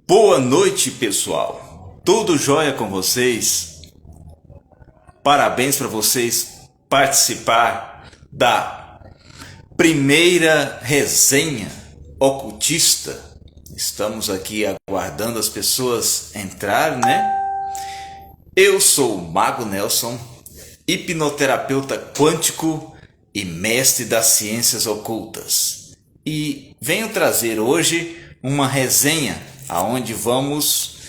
Boa noite, pessoal. Tudo jóia com vocês? Parabéns para vocês participar da primeira resenha ocultista. Estamos aqui aguardando as pessoas entrarem, né? Eu sou o Mago Nelson, hipnoterapeuta quântico e mestre das ciências ocultas. E venho trazer hoje uma resenha onde vamos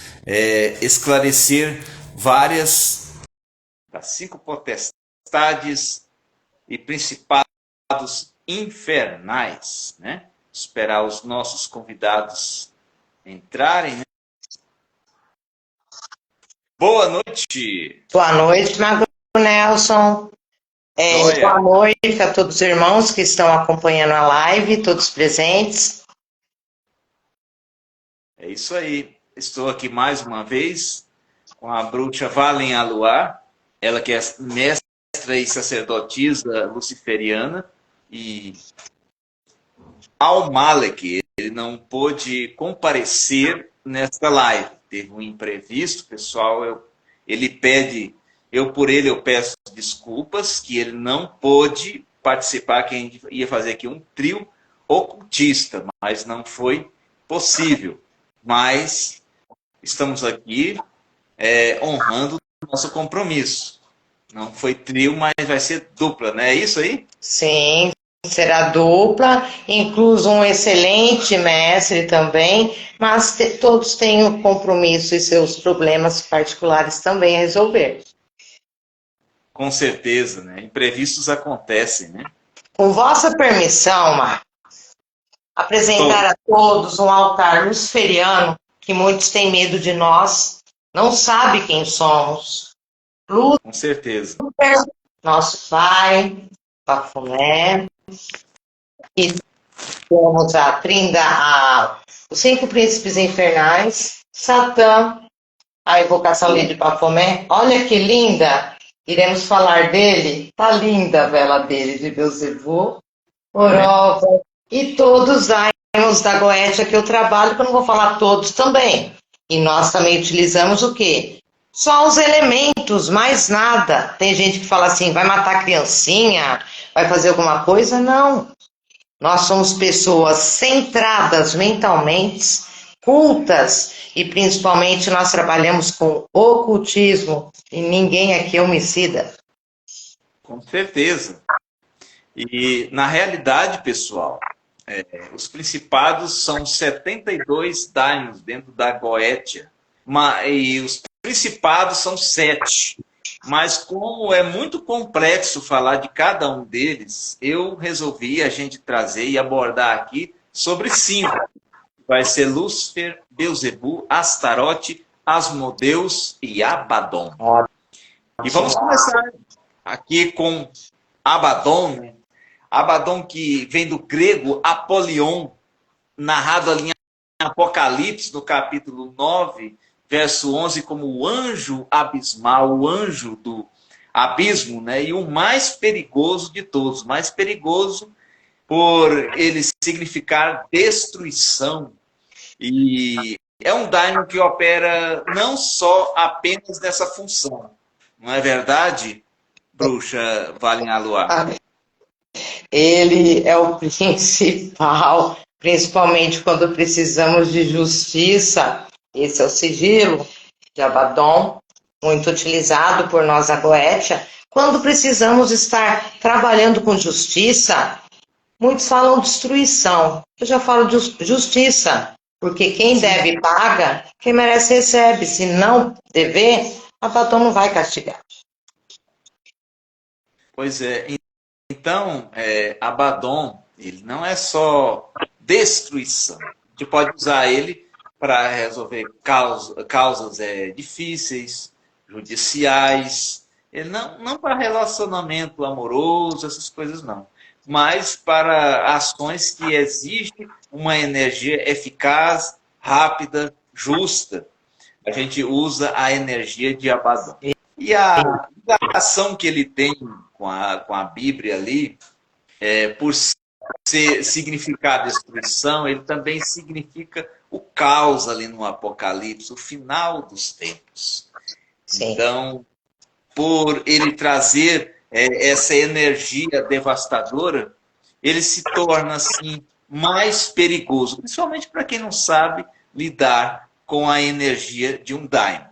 esclarecer várias das 5 potestades e principados infernais, né? Esperar os nossos convidados entrarem, né? Boa noite! Boa noite, Mago Nelson. Boa noite a todos os irmãos que estão acompanhando a live, todos presentes. É isso aí. Estou aqui mais uma vez com a bruxa Valen Aluar, ela que é mestra e sacerdotisa luciferiana, e Al-Malek, ele não pôde comparecer nesta live. Teve um imprevisto, pessoal. Ele pede, eu peço desculpas, que ele não pôde participar, que a gente ia fazer aqui um trio ocultista, mas não foi possível. Mas estamos aqui honrando o nosso compromisso. Não foi trio, mas vai ser dupla, né? É isso aí? Sim, será dupla, incluso um excelente mestre também, mas todos têm um compromisso e seus problemas particulares também a resolver. Com certeza, né? Imprevistos acontecem, né? Com vossa permissão, Mar, apresentar a todos um altar luciferiano, que muitos têm medo de nós, não sabem quem somos. Com certeza. Nosso Pai, Bafomé, e temos os 5 príncipes infernais, Satã, a evocação de Bafomé. Olha que linda! Iremos falar dele. Tá linda a vela dele, de Beelzebub, Orova, e todos os daimons da Goetia que eu trabalho, que eu não vou falar todos também. E nós também utilizamos o quê? Só os elementos, mais nada. Tem gente que fala assim, vai matar a criancinha, vai fazer alguma coisa? Não. Nós somos pessoas centradas mentalmente, cultas, e principalmente nós trabalhamos com ocultismo, e ninguém aqui é homicida. Com certeza. E, na realidade, pessoal, os principados são 72 daimons dentro da Goetia, e os principados são 7. Mas como é muito complexo falar de cada um deles, eu resolvi a gente trazer e abordar aqui sobre 5. Vai ser Lúcifer, Beelzebub, Astarote, Asmodeus e Abaddon. E vamos começar aqui com Abaddon, né? Abaddon, que vem do grego Apolion, narrado ali em Apocalipse, no capítulo 9, verso 11, como o anjo abismal, o anjo do abismo, né? E o mais perigoso de todos, mais perigoso por ele significar destruição. E é um daimon que opera não só apenas nessa função. Não é verdade, bruxa Valen Aluar? Ele é o principal, principalmente quando precisamos de justiça. Esse é o sigilo de Abaddon, muito utilizado por nós a Goetia. Quando precisamos estar trabalhando com justiça, muitos falam destruição. Eu já falo de justiça, porque quem deve paga, quem merece recebe. Se não dever, Abaddon não vai castigar. Pois é. Então, Abaddon, ele não é só destruição. A gente pode usar ele para resolver causas difíceis, judiciais, não para relacionamento amoroso, essas coisas não, mas para ações que exigem uma energia eficaz, rápida, justa. A gente usa a energia de Abaddon. E a ligação que ele tem com a Bíblia ali, por significar a destruição, ele também significa o caos ali no Apocalipse, o final dos tempos. Sim. Então, por ele trazer essa energia devastadora, ele se torna assim mais perigoso, principalmente para quem não sabe lidar com a energia de um daimon.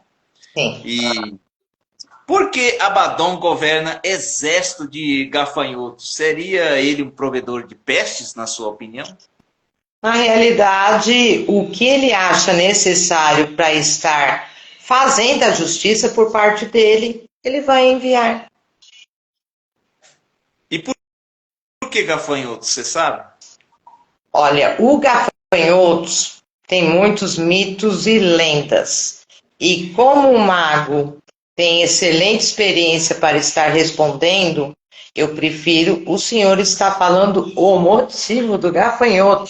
Sim. E por que Abaddon governa exército de gafanhotos? Seria ele um provedor de pestes, na sua opinião? Na realidade, o que ele acha necessário para estar fazendo a justiça por parte dele, ele vai enviar. E por que gafanhotos, você sabe? Olha, o gafanhotos tem muitos mitos e lendas. E como o mago tem excelente experiência para estar respondendo, eu prefiro o senhor estar falando o motivo do gafanhoto,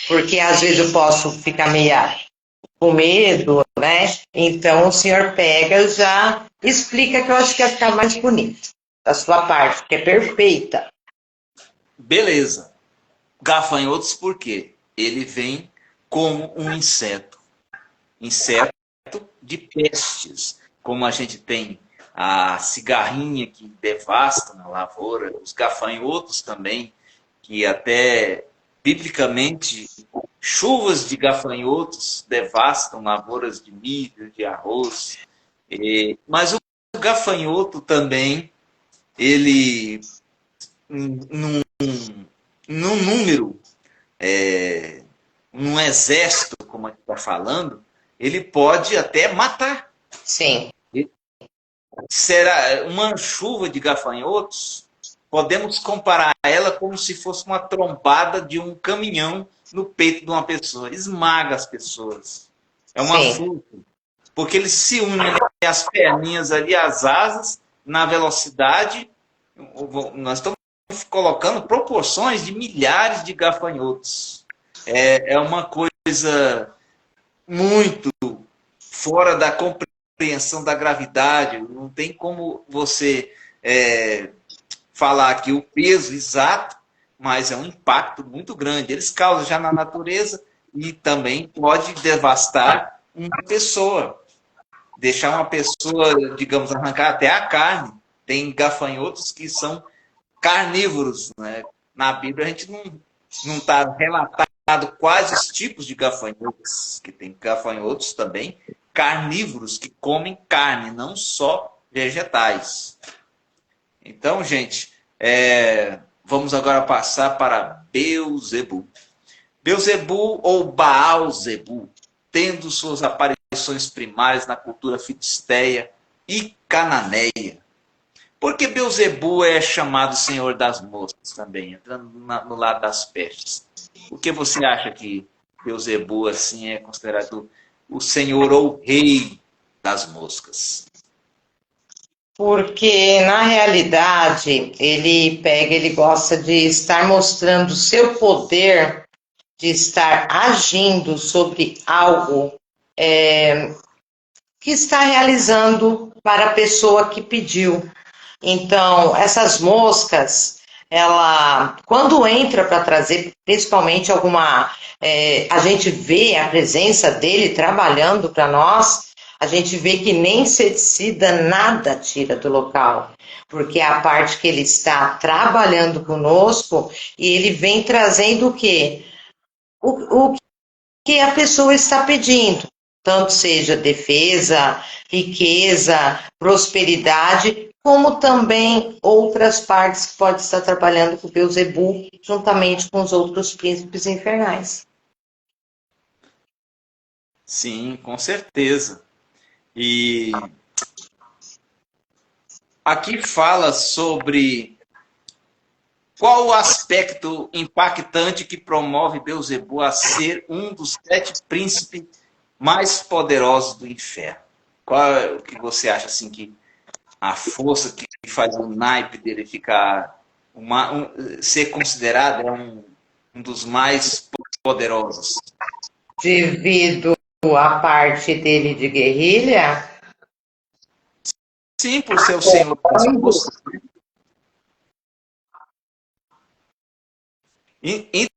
porque às vezes eu posso ficar meio com medo, né? Então o senhor pega e já explica, que eu acho que vai ficar mais bonito da sua parte, que é perfeita. Beleza. Gafanhotos por quê? Ele vem como um inseto. Inseto de pestes. Como a gente tem a cigarrinha que devasta na lavoura, os gafanhotos também, que até biblicamente chuvas de gafanhotos devastam lavouras de milho, de arroz. Mas o gafanhoto também, ele, num número, num exército, como a gente está falando, ele pode até matar. Sim. Será uma chuva de gafanhotos? Podemos comparar ela como se fosse uma trombada de um caminhão no peito de uma pessoa. Esmaga as pessoas. É uma fuga. Porque eles se unem as perninhas ali, as asas, na velocidade. Nós estamos colocando proporções de milhares de gafanhotos. É uma coisa muito fora da compreensão da gravidade. Não tem como você falar aqui o peso exato, mas é um impacto muito grande. Eles causam já na natureza e também pode devastar uma pessoa. Deixar uma pessoa, digamos, arrancar até a carne. Tem gafanhotos que são carnívoros, né? Na Bíblia a gente não está relatado quais os tipos de gafanhotos, que tem gafanhotos também carnívoros que comem carne, não só vegetais. Então, gente, vamos agora passar para Beelzebub. Beelzebub ou Baal-zebu, tendo suas aparições primárias na cultura filisteia e cananeia. Por que Beelzebub é chamado Senhor das Moscas também, entrando no lado das pestes? Por que você acha que Beelzebub assim, é considerado o Senhor ou Rei das Moscas? Porque, na realidade, ele gosta de estar mostrando o seu poder, de estar agindo sobre algo que está realizando para a pessoa que pediu. Então, essas moscas, ela, quando entra para trazer, principalmente alguma, a gente vê a presença dele trabalhando para nós, a gente vê que nem inseticida nada tira do local, porque é a parte que ele está trabalhando conosco e ele vem trazendo o quê? O que a pessoa está pedindo, tanto seja defesa, riqueza, prosperidade, como também outras partes que pode estar trabalhando com o Beelzebub, juntamente com os outros príncipes infernais. Sim, com certeza. E aqui fala sobre qual o aspecto impactante que promove Beelzebub a ser um dos 7 príncipes mais poderosos do inferno. Qual é o que você acha assim que a força que faz o naipe dele ficar ser considerado um dos mais poderosos? Devido à parte dele de guerrilha? Sim, por ser o senhor das moscas. E-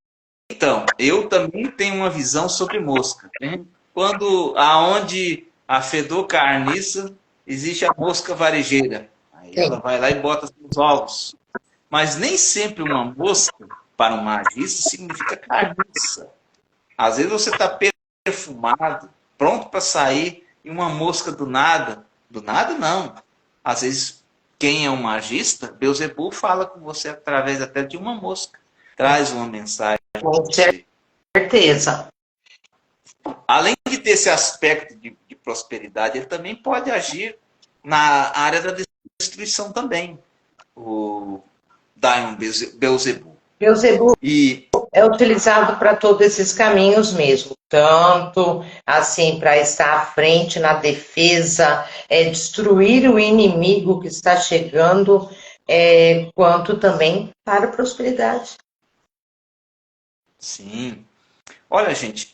Então, eu também tenho uma visão sobre mosca, né? Quando, aonde a fedor carniça, existe a mosca varejeira. Aí ela Sim. vai lá e bota seus ovos. Mas nem sempre uma mosca, para um magista, significa carniça. Às vezes você está perfumado, pronto para sair, e uma mosca do nada não. Às vezes, quem é um magista, Beelzebub fala com você através até de uma mosca. Traz uma mensagem para Com você. certeza. Além de ter esse aspecto de prosperidade, ele também pode agir na área da destruição também, o Diamond Beelzebub. Beelzebub E é utilizado para todos esses caminhos mesmo, tanto assim para estar à frente na defesa, destruir o inimigo que está chegando, quanto também para a prosperidade. sim, olha, gente,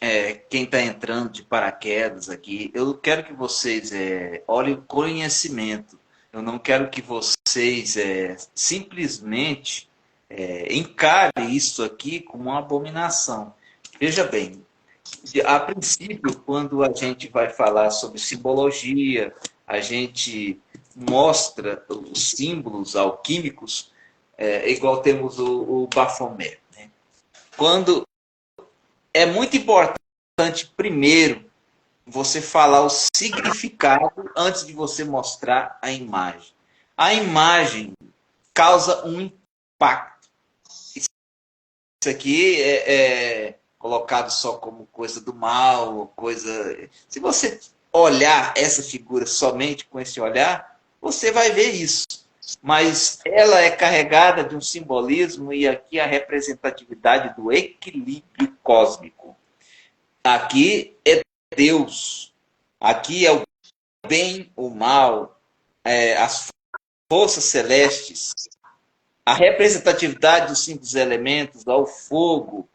quem está entrando de paraquedas aqui, eu quero que vocês olhem o conhecimento. Eu não quero que vocês simplesmente encarem isso aqui como uma abominação. Veja bem, a princípio, quando a gente vai falar sobre simbologia, a gente mostra os símbolos alquímicos, igual temos o Baphomet, né? Quando é muito importante, primeiro, você falar o significado antes de você mostrar a imagem. A imagem causa um impacto. Isso aqui é colocado só como coisa do mal, coisa. Se você olhar essa figura somente com esse olhar, você vai ver isso. Mas ela é carregada de um simbolismo e aqui a representatividade do equilíbrio cósmico. Aqui é Deus. Aqui é o bem, o mal, as forças celestes, a representatividade dos 5 elementos, ao fogo,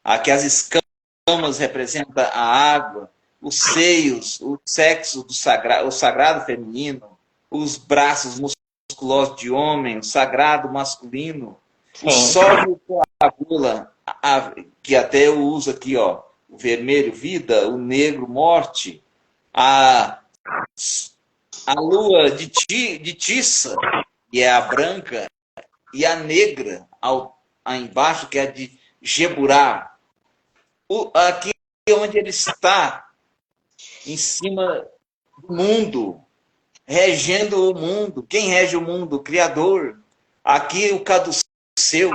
aqui as escamas representam a água, os seios, o sexo do sagrado, o sagrado feminino, os braços musculosos de homem, o sagrado masculino, o Sim, sol e o coagula, que até eu uso aqui, ó, o vermelho, vida, o negro, morte, a, a lua de tiça, que é a branca, e a negra, aí embaixo, que é a de Geburá. Aqui onde ele está, em cima do mundo, regendo o mundo. Quem rege o mundo? O Criador. Aqui o caduceu, sim.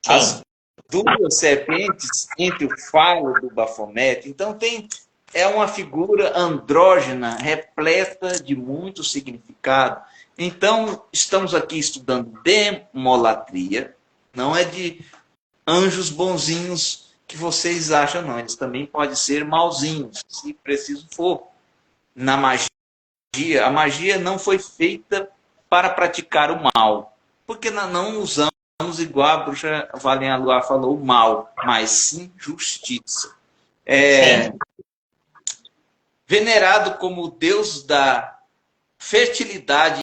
as duas serpentes entre o falo do Bafomete. Então é uma figura andrógena, repleta de muito significado. Então, estamos aqui estudando demolatria, não é de anjos bonzinhos que vocês acham, não. Eles também podem ser malzinhos, se preciso for. Na magia, a magia não foi feita para praticar o mal, porque não usamos, igual a bruxa Valenha Luar falou, o mal, mas sim justiça. Sim. Venerado como deus da fertilidade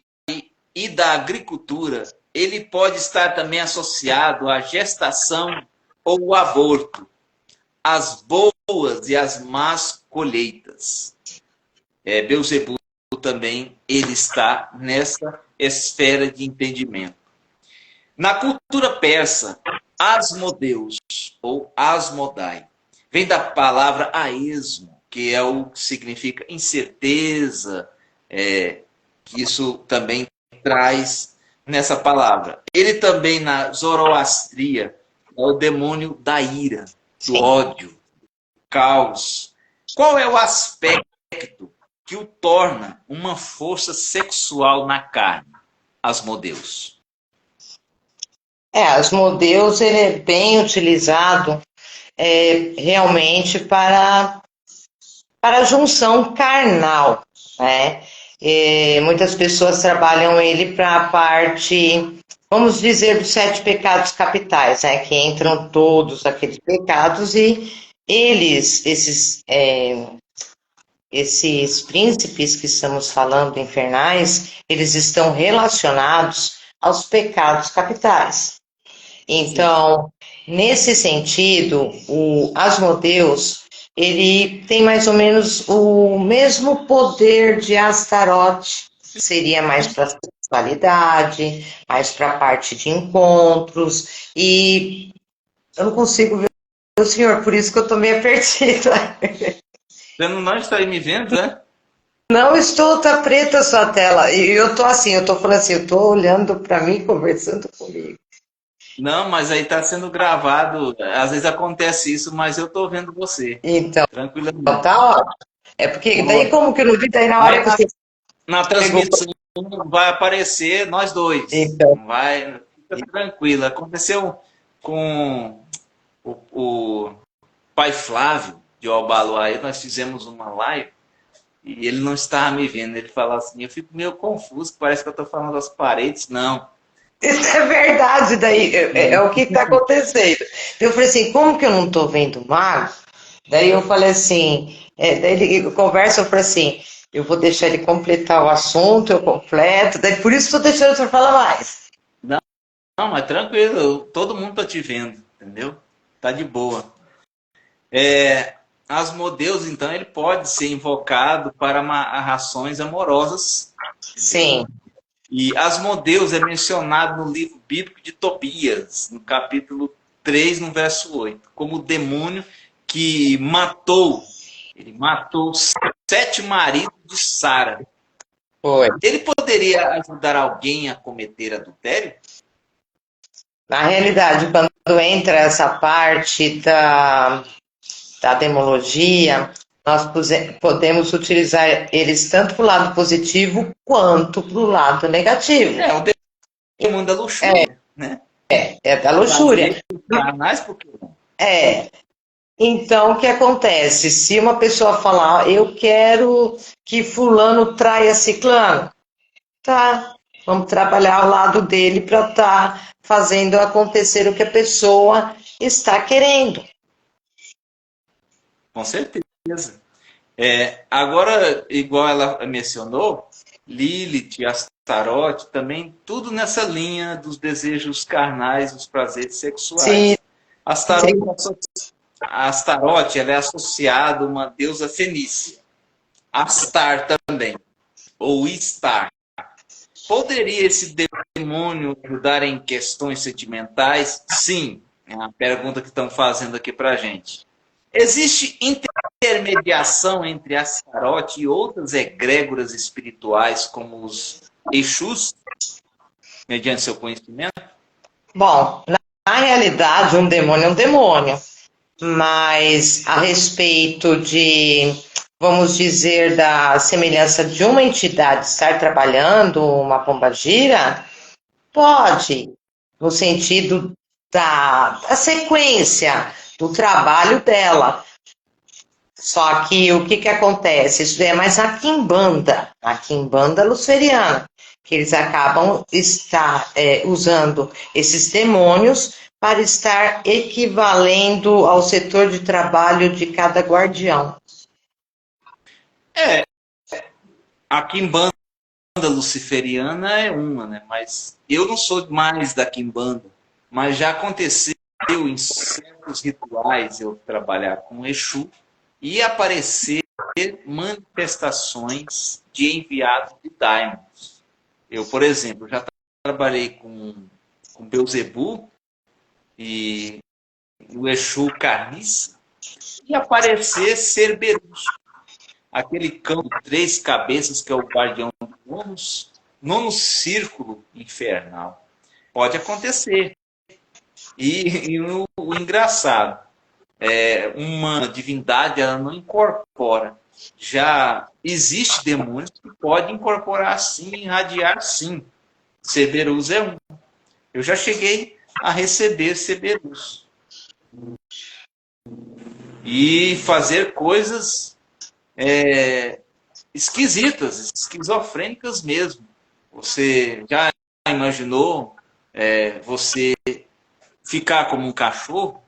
e da agricultura, ele pode estar também associado à gestação ou o aborto, às boas e às más colheitas. Beelzebub também ele está nessa esfera de entendimento. Na cultura persa, Asmodeus, ou Asmodai, vem da palavra aesmo, que é o que significa incerteza, que isso também traz nessa palavra. Ele também, na Zoroastria, é o demônio da ira, do Sim. ódio, do caos. Qual é o aspecto que o torna uma força sexual na carne? Asmodeus. Asmodeus ele é bem utilizado realmente para a junção carnal, né? Muitas pessoas trabalham ele para a parte, vamos dizer, dos 7 pecados capitais, né? Que entram todos aqueles pecados e esses príncipes que estamos falando, infernais, eles estão relacionados aos pecados capitais. Sim. Então, Nesse sentido, o Asmodeus, ele tem mais ou menos o mesmo poder de Astaroth, seria mais para sexualidade, mais para a parte de encontros, e eu não consigo ver o senhor, por isso que eu estou meio perdida. Você não está aí me vendo, né? Não estou, tá preta a sua tela. E eu tô assim, eu tô falando assim, eu tô olhando para mim, conversando comigo. Não, mas aí está sendo gravado. Às vezes acontece isso, mas eu estou vendo você. Então, Tranquilamente. tá ótimo. É porque daí como que eu não vi, daí na hora Mas que você na pegou. transmissão vai aparecer nós dois. Então, Não vai. Fica tranquila. Aconteceu com o pai Flávio de Obaluaí, nós fizemos uma live e ele não estava me vendo. Ele falou assim: eu fico meio confuso, parece que eu estou falando das paredes. Não. isso é verdade, daí é o que está acontecendo. Eu falei assim, como que eu não tô vendo o mago? Daí eu falei assim, daí ele conversa, eu falei assim, eu vou deixar ele completar o assunto, eu completo, daí por isso estou deixando o senhor falar mais. Não, não, mas tranquilo, todo mundo está te vendo, entendeu? Tá de boa. Asmodeus, então, ele pode ser invocado para amarrações amorosas. Sim, E Asmodeus é mencionado no livro bíblico de Tobias, no capítulo 3, no verso 8, como o demônio que ele matou 7 maridos de Sara. foi. Ele poderia ajudar alguém a cometer adultério? Na realidade, quando entra essa parte da demologia, nós podemos utilizar eles tanto para o lado positivo quanto para o lado negativo. O demônio da luxúria, né? É da luxúria. Carnais, por que não? É. Então, o que acontece? Se uma pessoa falar, eu quero que fulano traia ciclano, tá, vamos trabalhar ao lado dele para estar fazendo acontecer o que a pessoa está querendo. Com certeza. Agora, igual ela mencionou, Lilith, Astarote, também tudo nessa linha dos desejos carnais, dos prazeres Sim, sexuais. Astarote ela é associada a uma deusa fenícia. Astar também, ou Istar. Poderia esse demônio ajudar em questões sentimentais? Sim, é a pergunta que estão fazendo aqui para a gente. Existe intermediação entre Astarote e outras egrégoras espirituais, como os Exus, mediante seu conhecimento? bom, na realidade, um demônio é um demônio, mas a respeito de, vamos dizer, da semelhança de uma entidade estar trabalhando uma pombagira, pode, no sentido da sequência do trabalho dela. Só que o que acontece? Isso é mais a quimbanda luceriana, que eles acabam usando esses demônios para estar equivalendo ao setor de trabalho de cada guardião. A quimbanda luciferiana é uma, né? Mas eu não sou mais da quimbanda, mas já aconteceu em certos rituais eu trabalhar com Exu e aparecer manifestações de enviados de daimons. Eu, por exemplo, já trabalhei com Beuzebu e o Exu Carniça e aparecer Cerberus, aquele cão de 3 cabeças que é o guardião do nono círculo infernal. Pode acontecer. E o engraçado, uma divindade ela não incorpora. Já existe demônios que podem incorporar sim, irradiar sim. Cerberus é um. Eu já cheguei a receber Cerberus. E fazer coisas esquisitas, esquizofrênicas mesmo. Você já imaginou você ficar como um cachorro?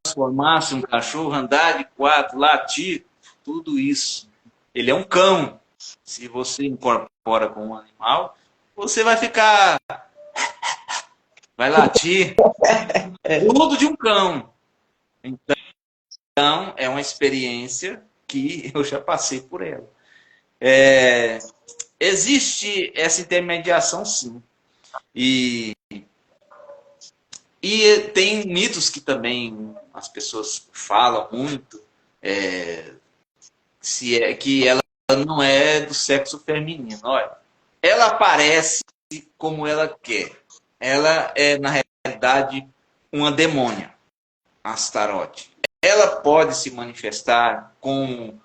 Transformar-se em um cachorro, andar de 4, latir, tudo isso. Ele é um cão. Se você incorpora com um animal, você vai ficar vai latir tudo de um cão. Então, é uma experiência que eu já passei por ela. Existe essa intermediação, sim. E tem mitos que também as pessoas falam muito, que ela não é do sexo feminino. Olha, ela aparece como ela quer. Ela é, na realidade, uma demônia, Astarote. Ela pode se manifestar como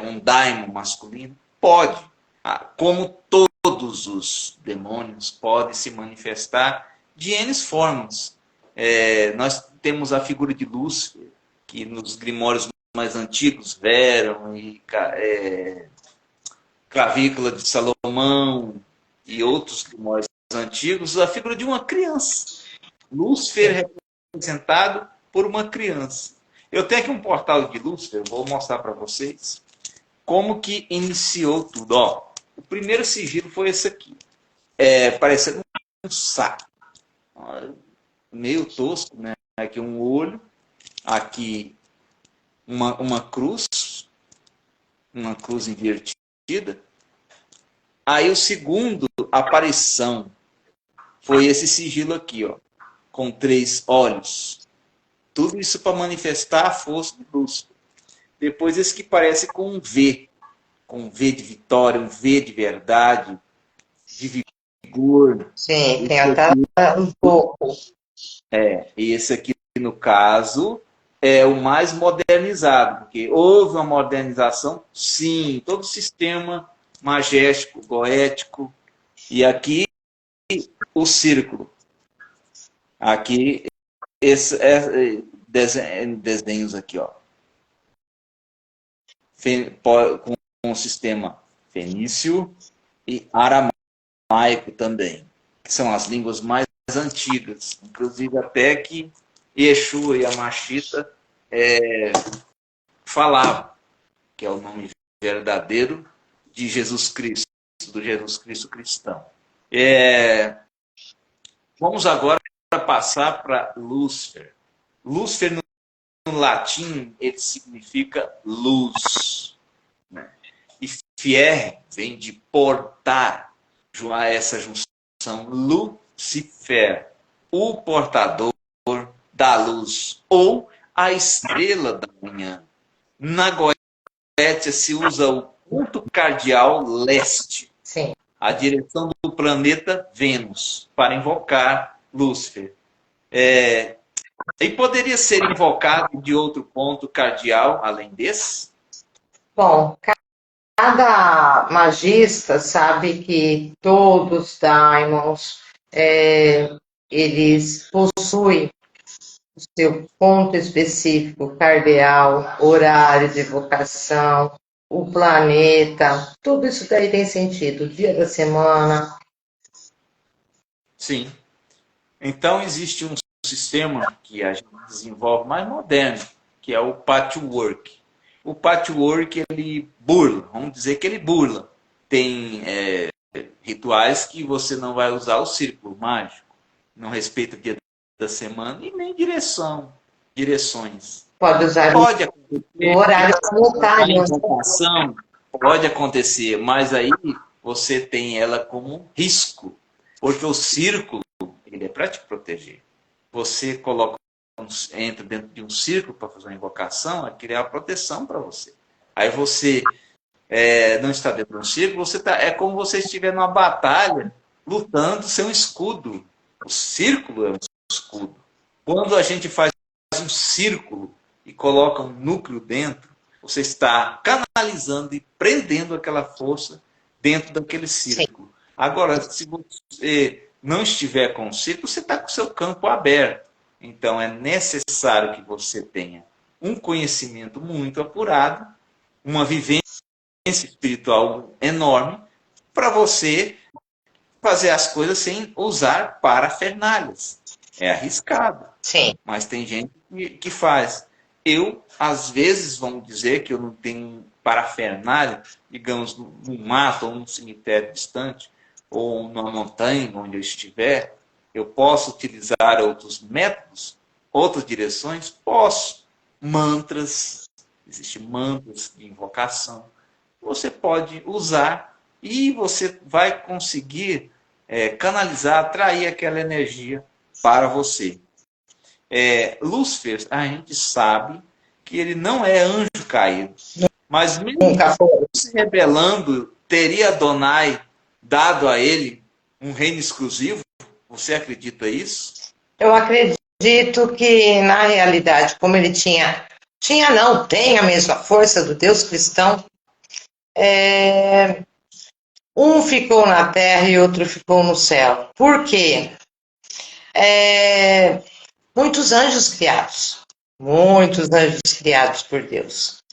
um daimon masculino? Pode. Como todos os demônios podem se manifestar de N formas. Nós temos a figura de Lúcifer, que nos grimórios mais antigos, Veron e Clavícula de Salomão e outros grimórios antigos, a figura de uma criança. Lúcifer é representado por uma criança. Eu tenho aqui um portal de Lúcifer, vou mostrar para vocês como que iniciou tudo. Ó, o primeiro sigilo foi esse aqui, parecendo um saco, meio tosco, né? Aqui um olho, aqui uma cruz invertida. Aí o segundo aparição foi esse sigilo aqui, ó, com 3 olhos. Tudo isso para manifestar a força de Lúcifer. Depois esse que parece com um V de vitória, um V de verdade, de vigor. Sim, tem até um pouco. E esse aqui, no caso, é o mais modernizado, porque houve uma modernização, sim, todo o sistema magético, goético, e aqui o círculo. Aqui, desenhos aqui, ó. Com o sistema fenício e aramaico também, que são as línguas mais antigas, inclusive até que Yeshua e Amashita falavam, que é o nome verdadeiro de Jesus Cristo, do Jesus Cristo cristão. Vamos agora passar para Lúcifer. Lúcifer, no latim, ele significa luz. Né? E fier vem de portar, essa junção Lucifer, o portador da luz, ou a estrela da manhã. Na Goétia se usa o ponto cardial leste, Sim. a direção do planeta Vênus, para invocar Lúcifer. E poderia ser invocado de outro ponto cardial, além desse? Bom, cada magista sabe que todos os daimons, eles possuem o seu ponto específico cardeal, horário de evocação, o planeta, tudo isso daí tem sentido, dia da semana. Sim. Então existe um sistema que a gente desenvolve mais moderno, que é o patchwork. O patchwork, ele burla, vamos dizer que ele burla. Tem rituais que você não vai usar o círculo mágico, não respeita o dia da semana e nem direções. Pode usar Pode o horário simultâneo. Pode acontecer, mas aí você tem ela como risco, porque o círculo ele é para te proteger. Você entra dentro de um círculo para fazer uma invocação, é criar proteção para você. Aí você não está dentro de um círculo, é como você estiver numa batalha, lutando sem um escudo. O círculo é um escudo. Quando a gente faz um círculo e coloca um núcleo dentro, você está canalizando e prendendo aquela força dentro daquele círculo. Sim. Agora, se você não estiver com o círculo, você está com o seu campo aberto. Então, é necessário que você tenha um conhecimento muito apurado, uma vivência espiritual enorme, para você fazer as coisas sem usar parafernálias. É arriscado. Sim. Mas tem gente que faz. Eu, às vezes, vamos dizer que eu não tenho parafernália, digamos, num mato ou num cemitério distante, ou numa montanha, onde eu estiver, Eu posso utilizar outros métodos, outras direções? Posso. Mantras, existem mantras de invocação. Você pode usar e você vai conseguir canalizar, atrair aquela energia para você. Lúcifer, a gente sabe que ele não é anjo caído. Mas mesmo se rebelando, teria Adonai dado a ele um reino exclusivo? Você acredita isso? Eu acredito que, na realidade, como ele tem a mesma força do Deus cristão, um ficou na terra e outro ficou no céu. Por quê? Muitos anjos criados por Deus.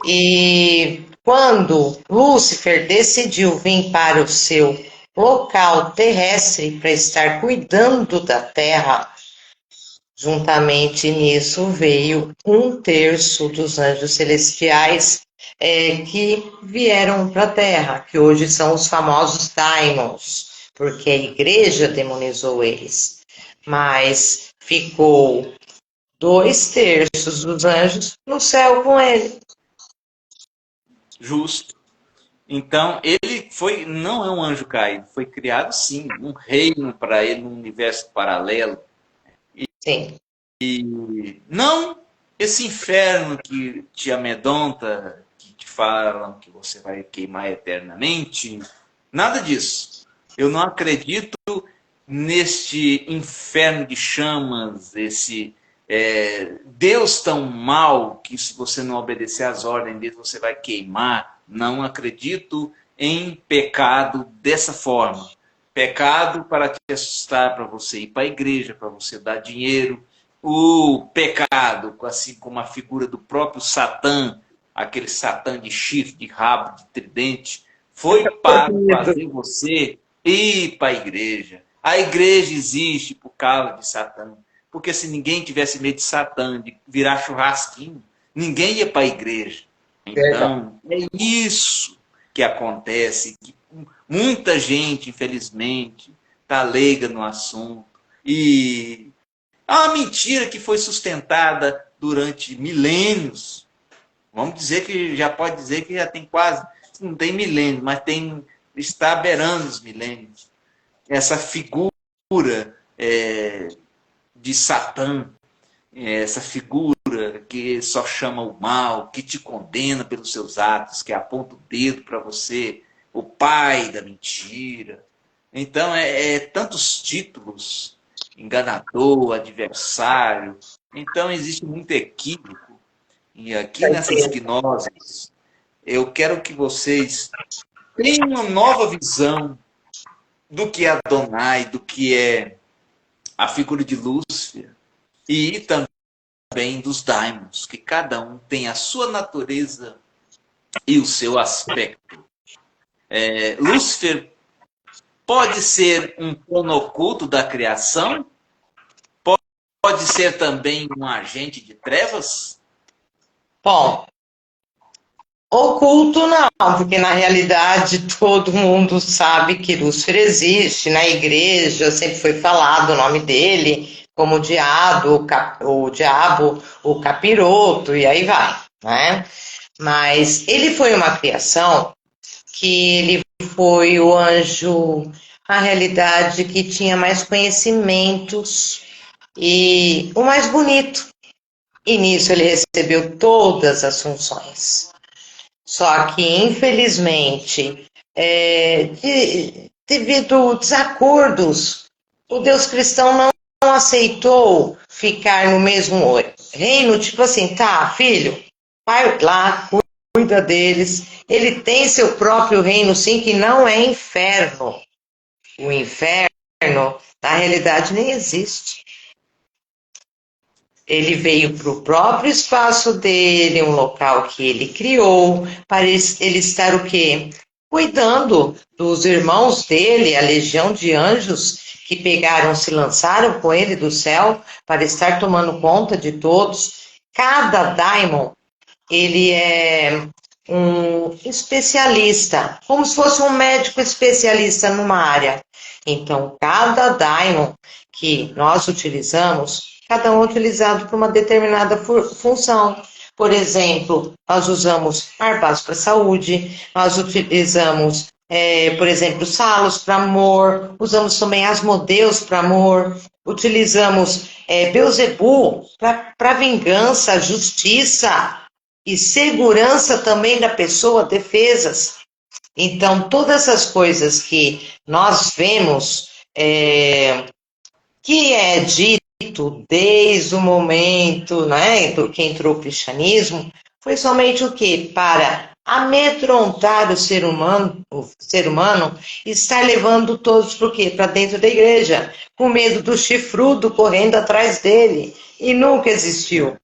E quando Lúcifer decidiu vir para o seu local terrestre para estar cuidando da terra, juntamente nisso veio 1/3 dos anjos celestiais que vieram para a terra, que hoje são os famosos daimons, porque a igreja demonizou eles. Mas ficou 2/3 dos anjos no céu com ele. Justo. Então, ele não é um anjo caído, foi criado sim, um reino para ele, um universo paralelo. Sim. E não esse inferno que te amedronta, que te falam que você vai queimar eternamente, nada disso. Eu não acredito neste inferno de chamas, esse Deus tão mal que se você não obedecer às ordens dele você vai queimar. Não acredito em pecado dessa forma. Pecado para te assustar, para você ir para a igreja, para você dar dinheiro. O pecado, assim como a figura do próprio Satã, aquele Satã de chifre, de rabo, de tridente, foi para fazer você ir para a igreja. A igreja existe por causa de Satã. Porque se ninguém tivesse medo de Satã, de virar churrasquinho, ninguém ia para a igreja. Então, é isso que acontece. Que muita gente, infelizmente, está leiga no assunto. E é uma mentira que foi sustentada durante milênios. Vamos dizer que já pode dizer que já tem quase, não tem milênios, mas está beirando os milênios. Essa figura de Satã, essa figura que só chama o mal, que te condena pelos seus atos, que aponta o dedo para você, o pai da mentira. Então, tantos títulos, enganador, adversário. Então, existe muito equívoco. E aqui nessas gnoses, eu quero que vocês tenham uma nova visão do que é Adonai, do que é a figura de Lúcifer, e também dos daimons, que cada um tem a sua natureza e o seu aspecto. Lúcifer pode ser um plano oculto da criação? Pode ser também um agente de trevas? Bom, oculto não, porque na realidade todo mundo sabe que Lúcifer existe. Na igreja sempre foi falado o nome dele como o diabo, o capiroto, e aí vai, né? Mas ele foi uma criação que ele foi o anjo, na realidade, que tinha mais conhecimentos e o mais bonito. E nisso ele recebeu todas as funções. Só que, infelizmente, devido a desacordos, o Deus cristão não aceitou ficar no mesmo reino, tipo assim, tá, filho, vai lá, cuida deles. Ele tem seu próprio reino, sim, que não é inferno. O inferno, na realidade, nem existe. Ele veio para o próprio espaço dele, um local que ele criou, para ele estar o quê? Cuidando dos irmãos dele, a legião de anjos que se lançaram com ele do céu, para estar tomando conta de todos. Cada daimon, ele é um especialista, como se fosse um médico especialista numa área. Então, cada daimon que nós utilizamos, cada um é utilizado para uma determinada função. Por exemplo, nós usamos Arbaz para saúde, nós utilizamos, por exemplo, Salos para amor, usamos também Asmodeus para amor, utilizamos Beuzebu para vingança, justiça, e segurança também da pessoa, defesas. Então, todas essas coisas que nós vemos, que é dito desde o momento, né, que entrou o cristianismo, foi somente o quê? Para amedrontar o ser humano e estar levando todos para o quê? Para dentro da igreja, com medo do chifrudo correndo atrás dele. E nunca existiu.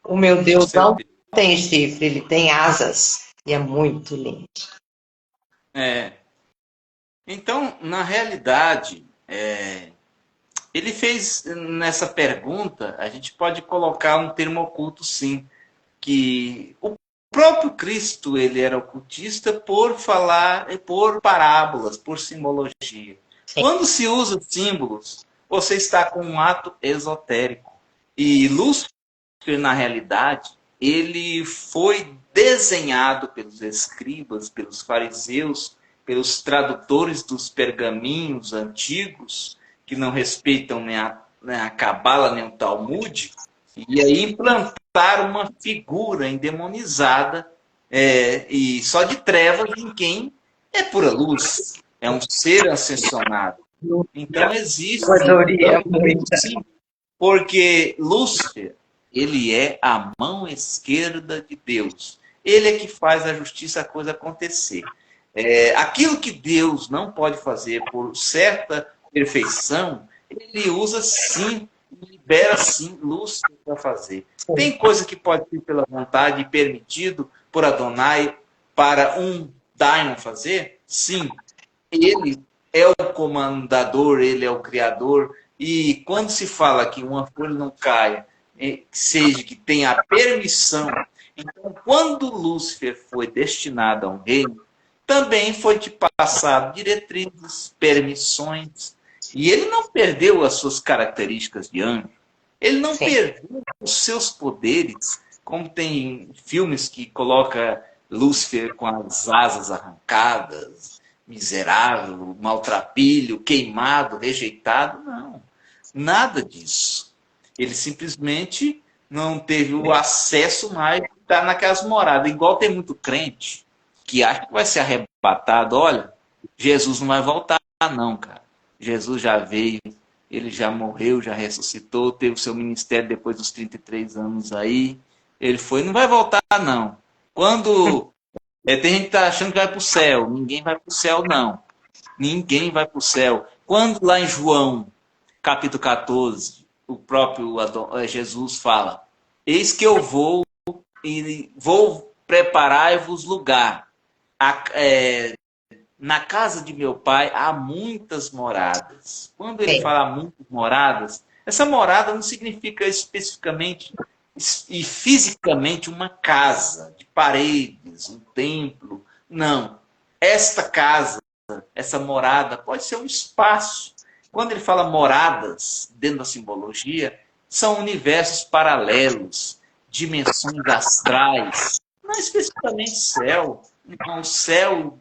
O meu Com Deus não certeza. tem chifre, ele tem asas. E é muito lindo. É. Então, na realidade, ele fez nessa pergunta, a gente pode colocar um termo oculto, sim, que o próprio Cristo ele era ocultista por falar, por parábolas, por simbologia. Sim, Quando se usa símbolos, você está com um ato esotérico. E Lúcifer, na realidade, ele foi desenhado pelos escribas, pelos fariseus, pelos tradutores dos pergaminhos antigos, que não respeitam nem a Cabala nem o Talmud, e aí implantaram uma figura endemonizada e só de trevas em quem é pura luz, é um ser ascensionado. Então existe sabedoria muita. sim, porque Lúcifer, ele é a mão esquerda de Deus. Ele é que faz a justiça, a coisa acontecer. Aquilo que Deus não pode fazer por certa perfeição, ele usa sim, libera sim Lúcifer para fazer. Tem coisa que pode ser pela vontade e permitido por Adonai para um daimon fazer? Sim. Ele é o comandador, ele é o criador. E quando se fala que uma folha não caia, seja que tenha a permissão. Então, quando Lúcifer foi destinado a um reino, também foi te passado diretrizes, permissões. E ele não perdeu as suas características de anjo. Ele não Sim, perdeu os seus poderes, como tem filmes que coloca Lúcifer com as asas arrancadas, miserável, maltrapilho, queimado, rejeitado. Não, nada disso. Ele simplesmente não teve o acesso mais, está naquelas moradas. Igual tem muito crente que acha que vai ser arrebatado. Olha, Jesus não vai voltar, não, cara. Jesus já veio, ele já morreu, já ressuscitou, teve o seu ministério depois dos 33 anos aí. Ele foi, não vai voltar, não. Quando tem gente que está achando que vai para o céu. Ninguém vai para o céu, não. Ninguém vai para o céu. Quando lá em João, capítulo 14, o próprio Jesus fala: Eis que eu vou e vou preparar-vos lugar. Na casa de meu pai há muitas moradas. Quando ele sim. fala muitas moradas, essa morada não significa especificamente e fisicamente uma casa de paredes, um templo. Não. Esta casa, essa morada, pode ser um espaço. Quando ele fala moradas, dentro da simbologia, são universos paralelos, dimensões astrais, não especificamente céu. Não, o céu,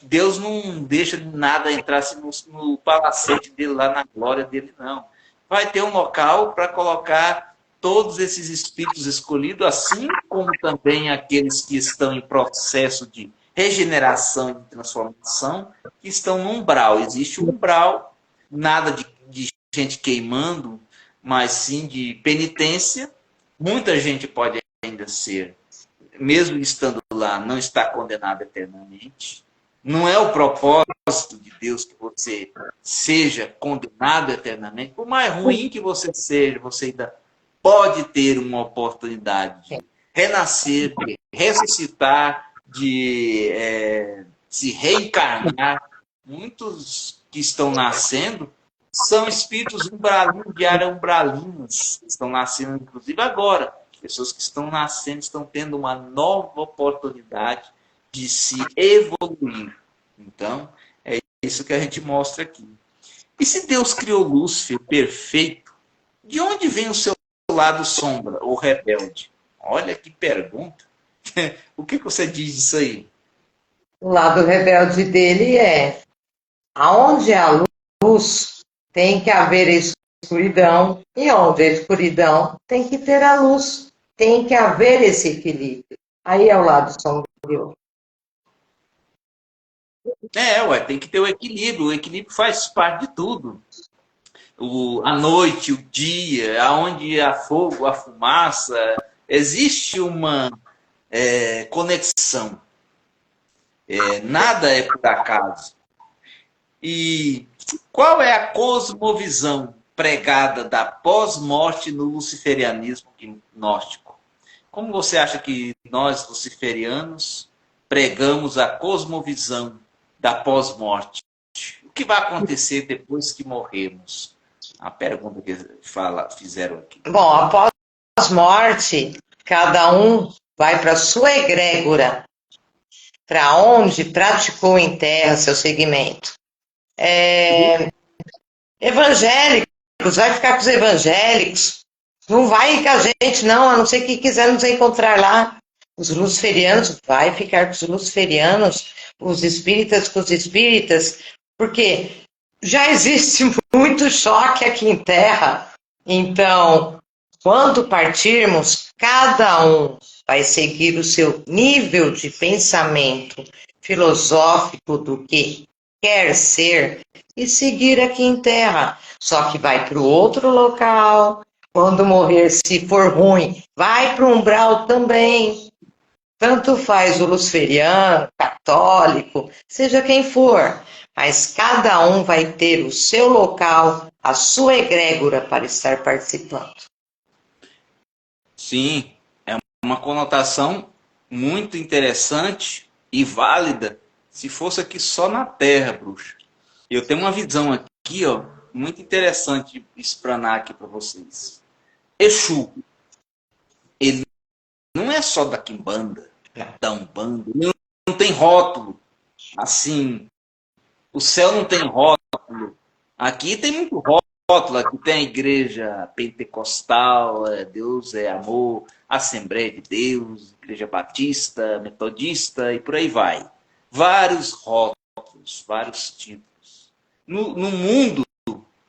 Deus não deixa nada entrar assim, no palacete dele, lá na glória dele, não. Vai ter um local para colocar todos esses espíritos escolhidos, assim como também aqueles que estão em processo de regeneração e de transformação, que estão no umbral. Existe um umbral, nada de gente queimando, mas sim de penitência. Muita gente pode ainda ser, mesmo estando lá, não está condenado eternamente. Não é o propósito de Deus que você seja condenado eternamente. Por mais ruim que você seja, você ainda pode ter uma oportunidade de renascer, de ressuscitar, de se reencarnar. Muitos que estão nascendo são espíritos umbralinos, de área umbralinas, estão nascendo, inclusive agora. pessoas que estão nascendo, estão tendo uma nova oportunidade de se evoluir. Então, é isso que a gente mostra aqui. E se Deus criou Lúcifer perfeito, de onde vem o seu lado sombra, ou rebelde? Olha que pergunta. O que você diz disso aí? O lado rebelde dele é: aonde há luz, tem que haver escuridão, e onde há escuridão, tem que ter a luz. Tem que haver esse equilíbrio. Aí é o lado sombrio. Ué, tem que ter o equilíbrio. O equilíbrio faz parte de tudo. A noite, o dia, aonde há fogo, a fumaça, existe uma conexão. Nada é por acaso. E qual é a cosmovisão pregada da pós-morte no luciferianismo gnóstico? Como você acha que nós, luciferianos, pregamos a cosmovisão da pós-morte? O que vai acontecer depois que morremos? A pergunta que fizeram aqui. Bom, após morte, cada um vai para a sua egrégora, para onde praticou em terra seu segmento. Evangélicos, vai ficar com os evangélicos, não vai com a gente, não, a não ser que quiser nos encontrar lá. Os luciferianos, vai ficar com os luciferianos, os espíritas com os espíritas, porque já existe muito choque aqui em terra. Então, quando partirmos, cada um vai seguir o seu nível de pensamento filosófico do que quer ser e seguir aqui em terra. Só que vai para o outro local. Quando morrer, se for ruim, vai para o umbral também. Tanto faz o luciferiano, católico, seja quem for. Mas cada um vai ter o seu local, a sua egrégora para estar participando. Sim, é uma conotação muito interessante e válida se fosse aqui só na Terra, bruxa. Eu tenho uma visão aqui, ó, muito interessante de explanar aqui para vocês. Exu, ele não é só da Quimbanda, da Umbanda, ele não tem rótulo. Assim, o céu não tem rótulo. Aqui tem muito rótulo, aqui tem a igreja pentecostal, Deus é amor, Assembleia de Deus, Igreja Batista, Metodista e por aí vai. Vários rótulos, vários tipos. No mundo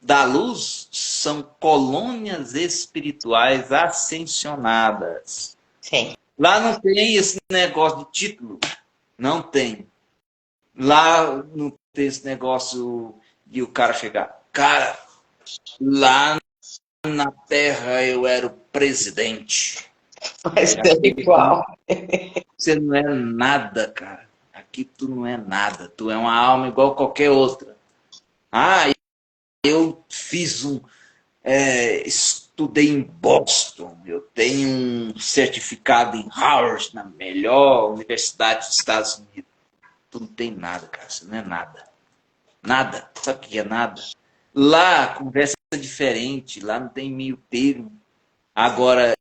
da luz, são colônias espirituais ascensionadas. Sim. Lá não tem esse negócio de título. Não tem. Lá não tem esse negócio de o cara chegar. Cara, lá na Terra eu era o presidente. Mas é igual. Você não é nada, cara. Aqui tu não é nada. Tu é uma alma igual qualquer outra. Eu fiz estudei em Boston. Eu tenho um certificado em Harvard, na melhor universidade dos Estados Unidos. Tu não tem nada, cara. Você não é nada. Nada. Sabe o que é nada? Lá a conversa é diferente. Lá não tem meio termo. Agora,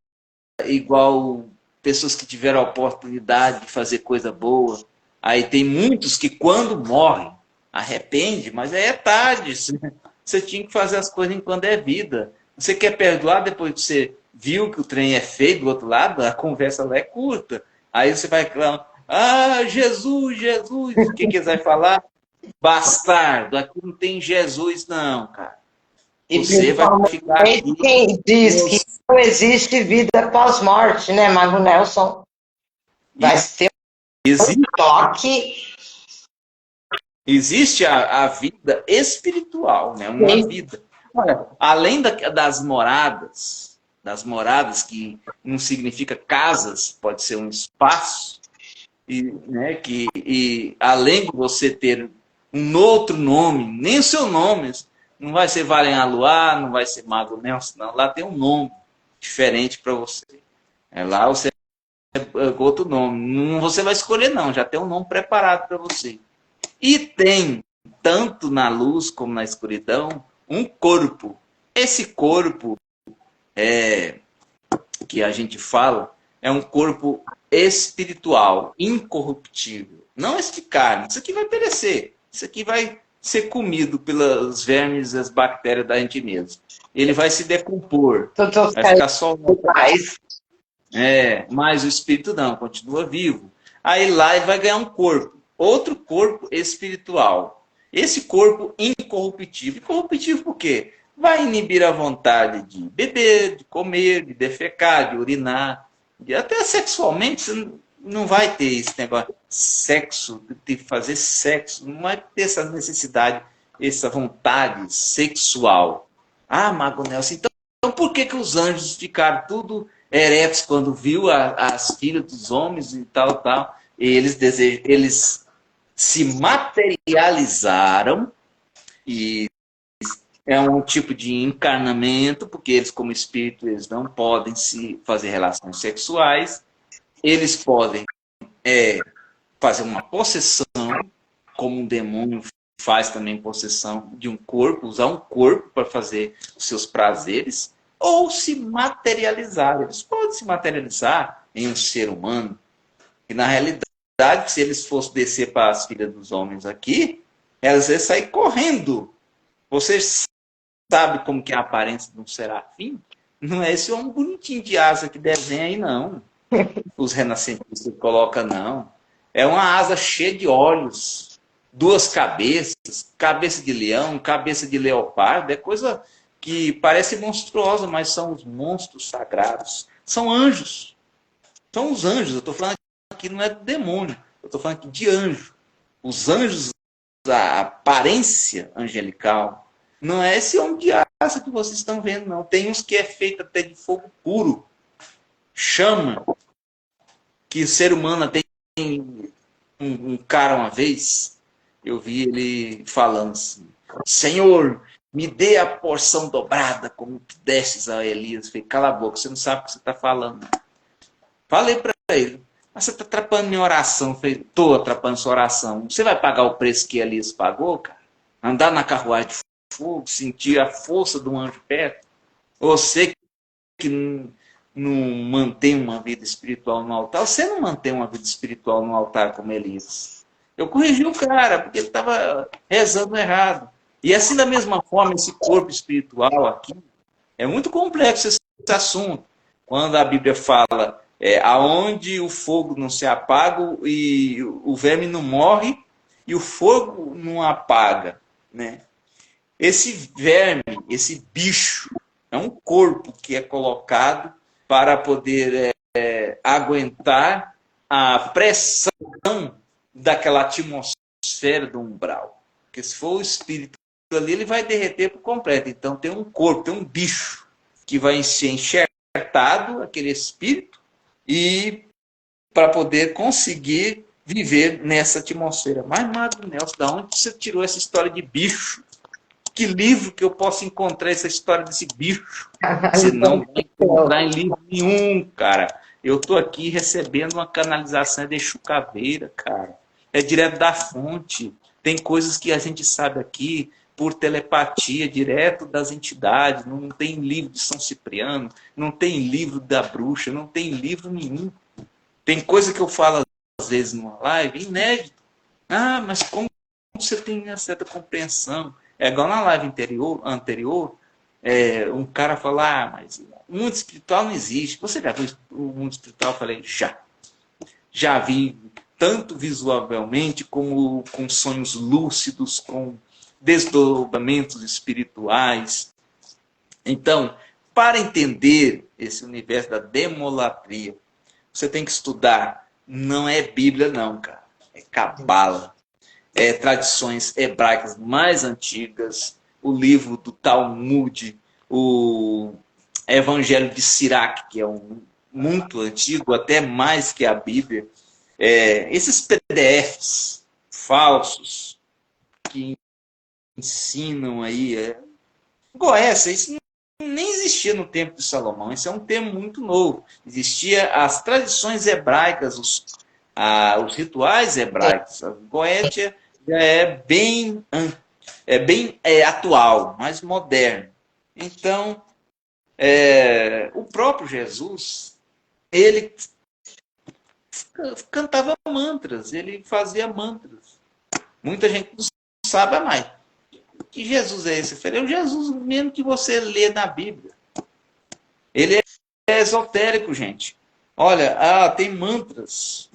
igual pessoas que tiveram a oportunidade de fazer coisa boa. Aí tem muitos que quando morrem, arrepende, mas aí é tarde. Você tinha que fazer as coisas enquanto é vida. Você quer perdoar depois que você viu que o trem é feio do outro lado? A conversa lá é curta. Aí você vai falar, Jesus, Jesus. O que eles vão falar? Bastardo, aqui não tem Jesus não, cara. Você vai ficar aqui. Quem diz que não existe vida pós-morte, né, Mago Nelson? Vai ter um toque. Existe a vida espiritual, né? Uma vida. Olha, além das moradas que não significa casas, pode ser um espaço, e além de você ter um outro nome, nem o seu nome, não vai ser Valen Aluá, não vai ser Mago Nelson, não. Lá tem um nome diferente para você. Lá você outro nome. Não você vai escolher, não. Já tem um nome preparado para você. E tem, tanto na luz como na escuridão, um corpo. Esse corpo que a gente fala é um corpo espiritual, incorruptível. Não este de carne. Isso aqui vai perecer. Isso aqui vai ser comido pelos vermes e as bactérias da gente mesmo. Ele vai se decompor. Vai ficar só... mas o espírito não, continua vivo. Aí lá ele vai ganhar um corpo. Outro corpo espiritual. Esse corpo incorruptível. Incorruptível por quê? Vai inibir a vontade de beber, de comer, de defecar, de urinar. E até sexualmente, você não vai ter esse negócio de sexo, de fazer sexo. Não vai ter essa necessidade, essa vontade sexual. Ah, Mago Nelson, então por que os anjos ficaram tudo eretos quando viu as filhas dos homens e tal, tal? Eles se materializaram e é um tipo de encarnamento, porque eles, como espírito, eles não podem se fazer relações sexuais. Eles podem fazer uma possessão, como um demônio faz também possessão de um corpo, usar um corpo para fazer os seus prazeres, ou se materializar. Eles podem se materializar em um ser humano. E, na realidade, se eles fossem descer para as filhas dos homens aqui, elas iam sair correndo. Vocês sabem como que é a aparência de um serafim? Não é esse homem bonitinho de asa que desenha aí, não. Os renascentistas colocam, não. É uma asa cheia de olhos, 2 cabeças, cabeça de leão, cabeça de leopardo. É coisa que parece monstruosa, mas são os monstros sagrados. São anjos. São os anjos. Eu estou falando aqui não é do demônio. Eu estou falando aqui de anjo. Os anjos, a aparência angelical, não é esse homem de asa que vocês estão vendo, não. Tem uns que é feito até de fogo puro. Chama. Que o ser humano tem um cara uma vez, eu vi ele falando assim, Senhor, me dê a porção dobrada, como tu destes a Elias. Eu falei, cala a boca, você não sabe o que você está falando. Falei para ele, mas você está atrapalhando minha oração. Eu falei, estou atrapalhando sua oração. Você vai pagar o preço que Elias pagou, cara? Andar na carruagem de fogo, sentir a força de um anjo perto? Você que não mantém uma vida espiritual no altar, você não mantém uma vida espiritual no altar como Elias. Eu corrigi o cara, porque ele estava rezando errado. E assim, da mesma forma, esse corpo espiritual aqui, é muito complexo esse assunto. Quando a Bíblia fala, aonde o fogo não se apaga e o verme não morre e o fogo não apaga, né? Esse verme, esse bicho, é um corpo que é colocado para poder aguentar a pressão daquela atmosfera do umbral. Porque se for o espírito ali, ele vai derreter por completo. Então tem um corpo, tem um bicho que vai ser enxertado, aquele espírito, e para poder conseguir viver nessa atmosfera. Mas, Mago Nelson, da onde você tirou essa história de bicho? Que livro que eu posso encontrar essa história desse bicho? Você não vai encontrar em livro nenhum, cara. Eu tô aqui recebendo uma canalização de Chucaveira, cara. É direto da fonte. Tem coisas que a gente sabe aqui por telepatia, direto das entidades. Não tem livro de São Cipriano, não tem livro da bruxa, não tem livro nenhum. Tem coisa que eu falo às vezes numa live, inédito. Ah, mas como você tem uma certa compreensão? É igual na live anterior, um cara falou, mas o mundo espiritual não existe. Você já viu o mundo espiritual? Eu falei, já. Já vi, tanto visualmente, como com sonhos lúcidos, com desdobramentos espirituais. Então, para entender esse universo da demolatria, você tem que estudar. Não é Bíblia, não, cara. É Cabala. Tradições hebraicas mais antigas, o livro do Talmud, o Evangelho de Siraque, que é muito antigo, até mais que a Bíblia. Esses PDFs falsos que ensinam aí. Goécia, isso nem existia no tempo de Salomão, isso é um termo muito novo. Existia as tradições hebraicas, os rituais hebraicos. A Goécia já é bem atual, mais moderno. Então, O próprio Jesus, ele cantava mantras, ele fazia mantras. Muita gente não sabe, mas que Jesus é esse? Eu falei, é o Jesus mesmo que você lê na Bíblia. Ele é esotérico, gente. Olha, tem mantras.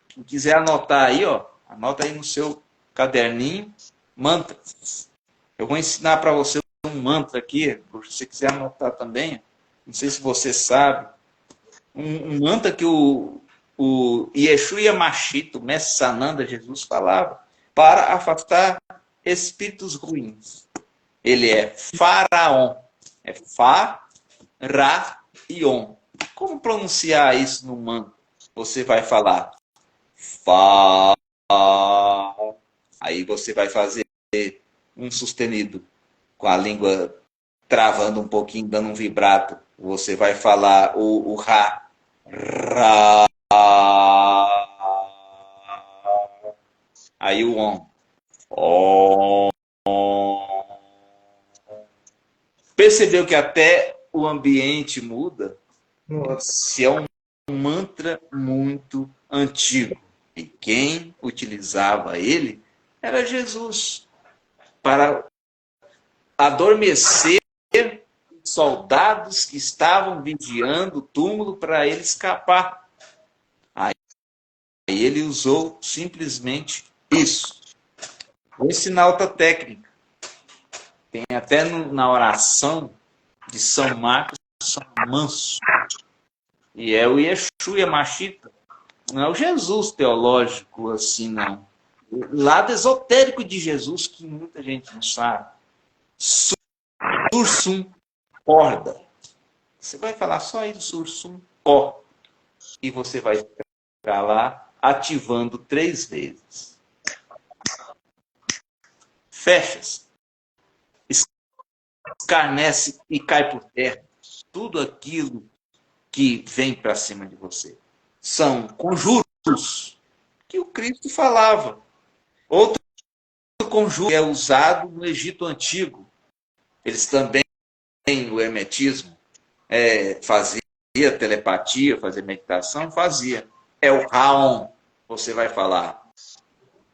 Quem quiser anotar aí, ó, anota aí no seu caderninho, mantras. Eu vou ensinar para você um mantra aqui, se você quiser anotar também. Não sei se você sabe. Um mantra que o Yeshua Yamashita, o mestre Sananda, Jesus, falava para afastar espíritos ruins. Ele é Faraon. É Fa-Ra-Ion. Como pronunciar isso no mantra? Você vai falar Fa. Aí você vai fazer um sustenido com a língua travando um pouquinho, dando um vibrato. Você vai falar o Ra. Ra. Aí o On. On. Percebeu que até o ambiente muda? Se é um mantra muito antigo. E quem utilizava ele era Jesus. Para adormecer soldados que estavam vigiando o túmulo para ele escapar. Aí ele usou simplesmente isso. Vou ensinar outra técnica. Tem até na oração de São Marcos, São Manso. E é o Yeshua Yamashita. Não é o Jesus teológico assim, não. O lado esotérico de Jesus, que muita gente não sabe. Sursum corda. Você vai falar só aí do Sursum Ó. E você vai ficar lá ativando 3 vezes. Fecha-se. Escarnece e cai por terra. Tudo aquilo que vem para cima de você. São conjuros que o Cristo falava. Outro conjuro é usado no Egito Antigo. Eles também, o hermetismo, fazia telepatia, fazia meditação, fazia. É o Raon, você vai falar.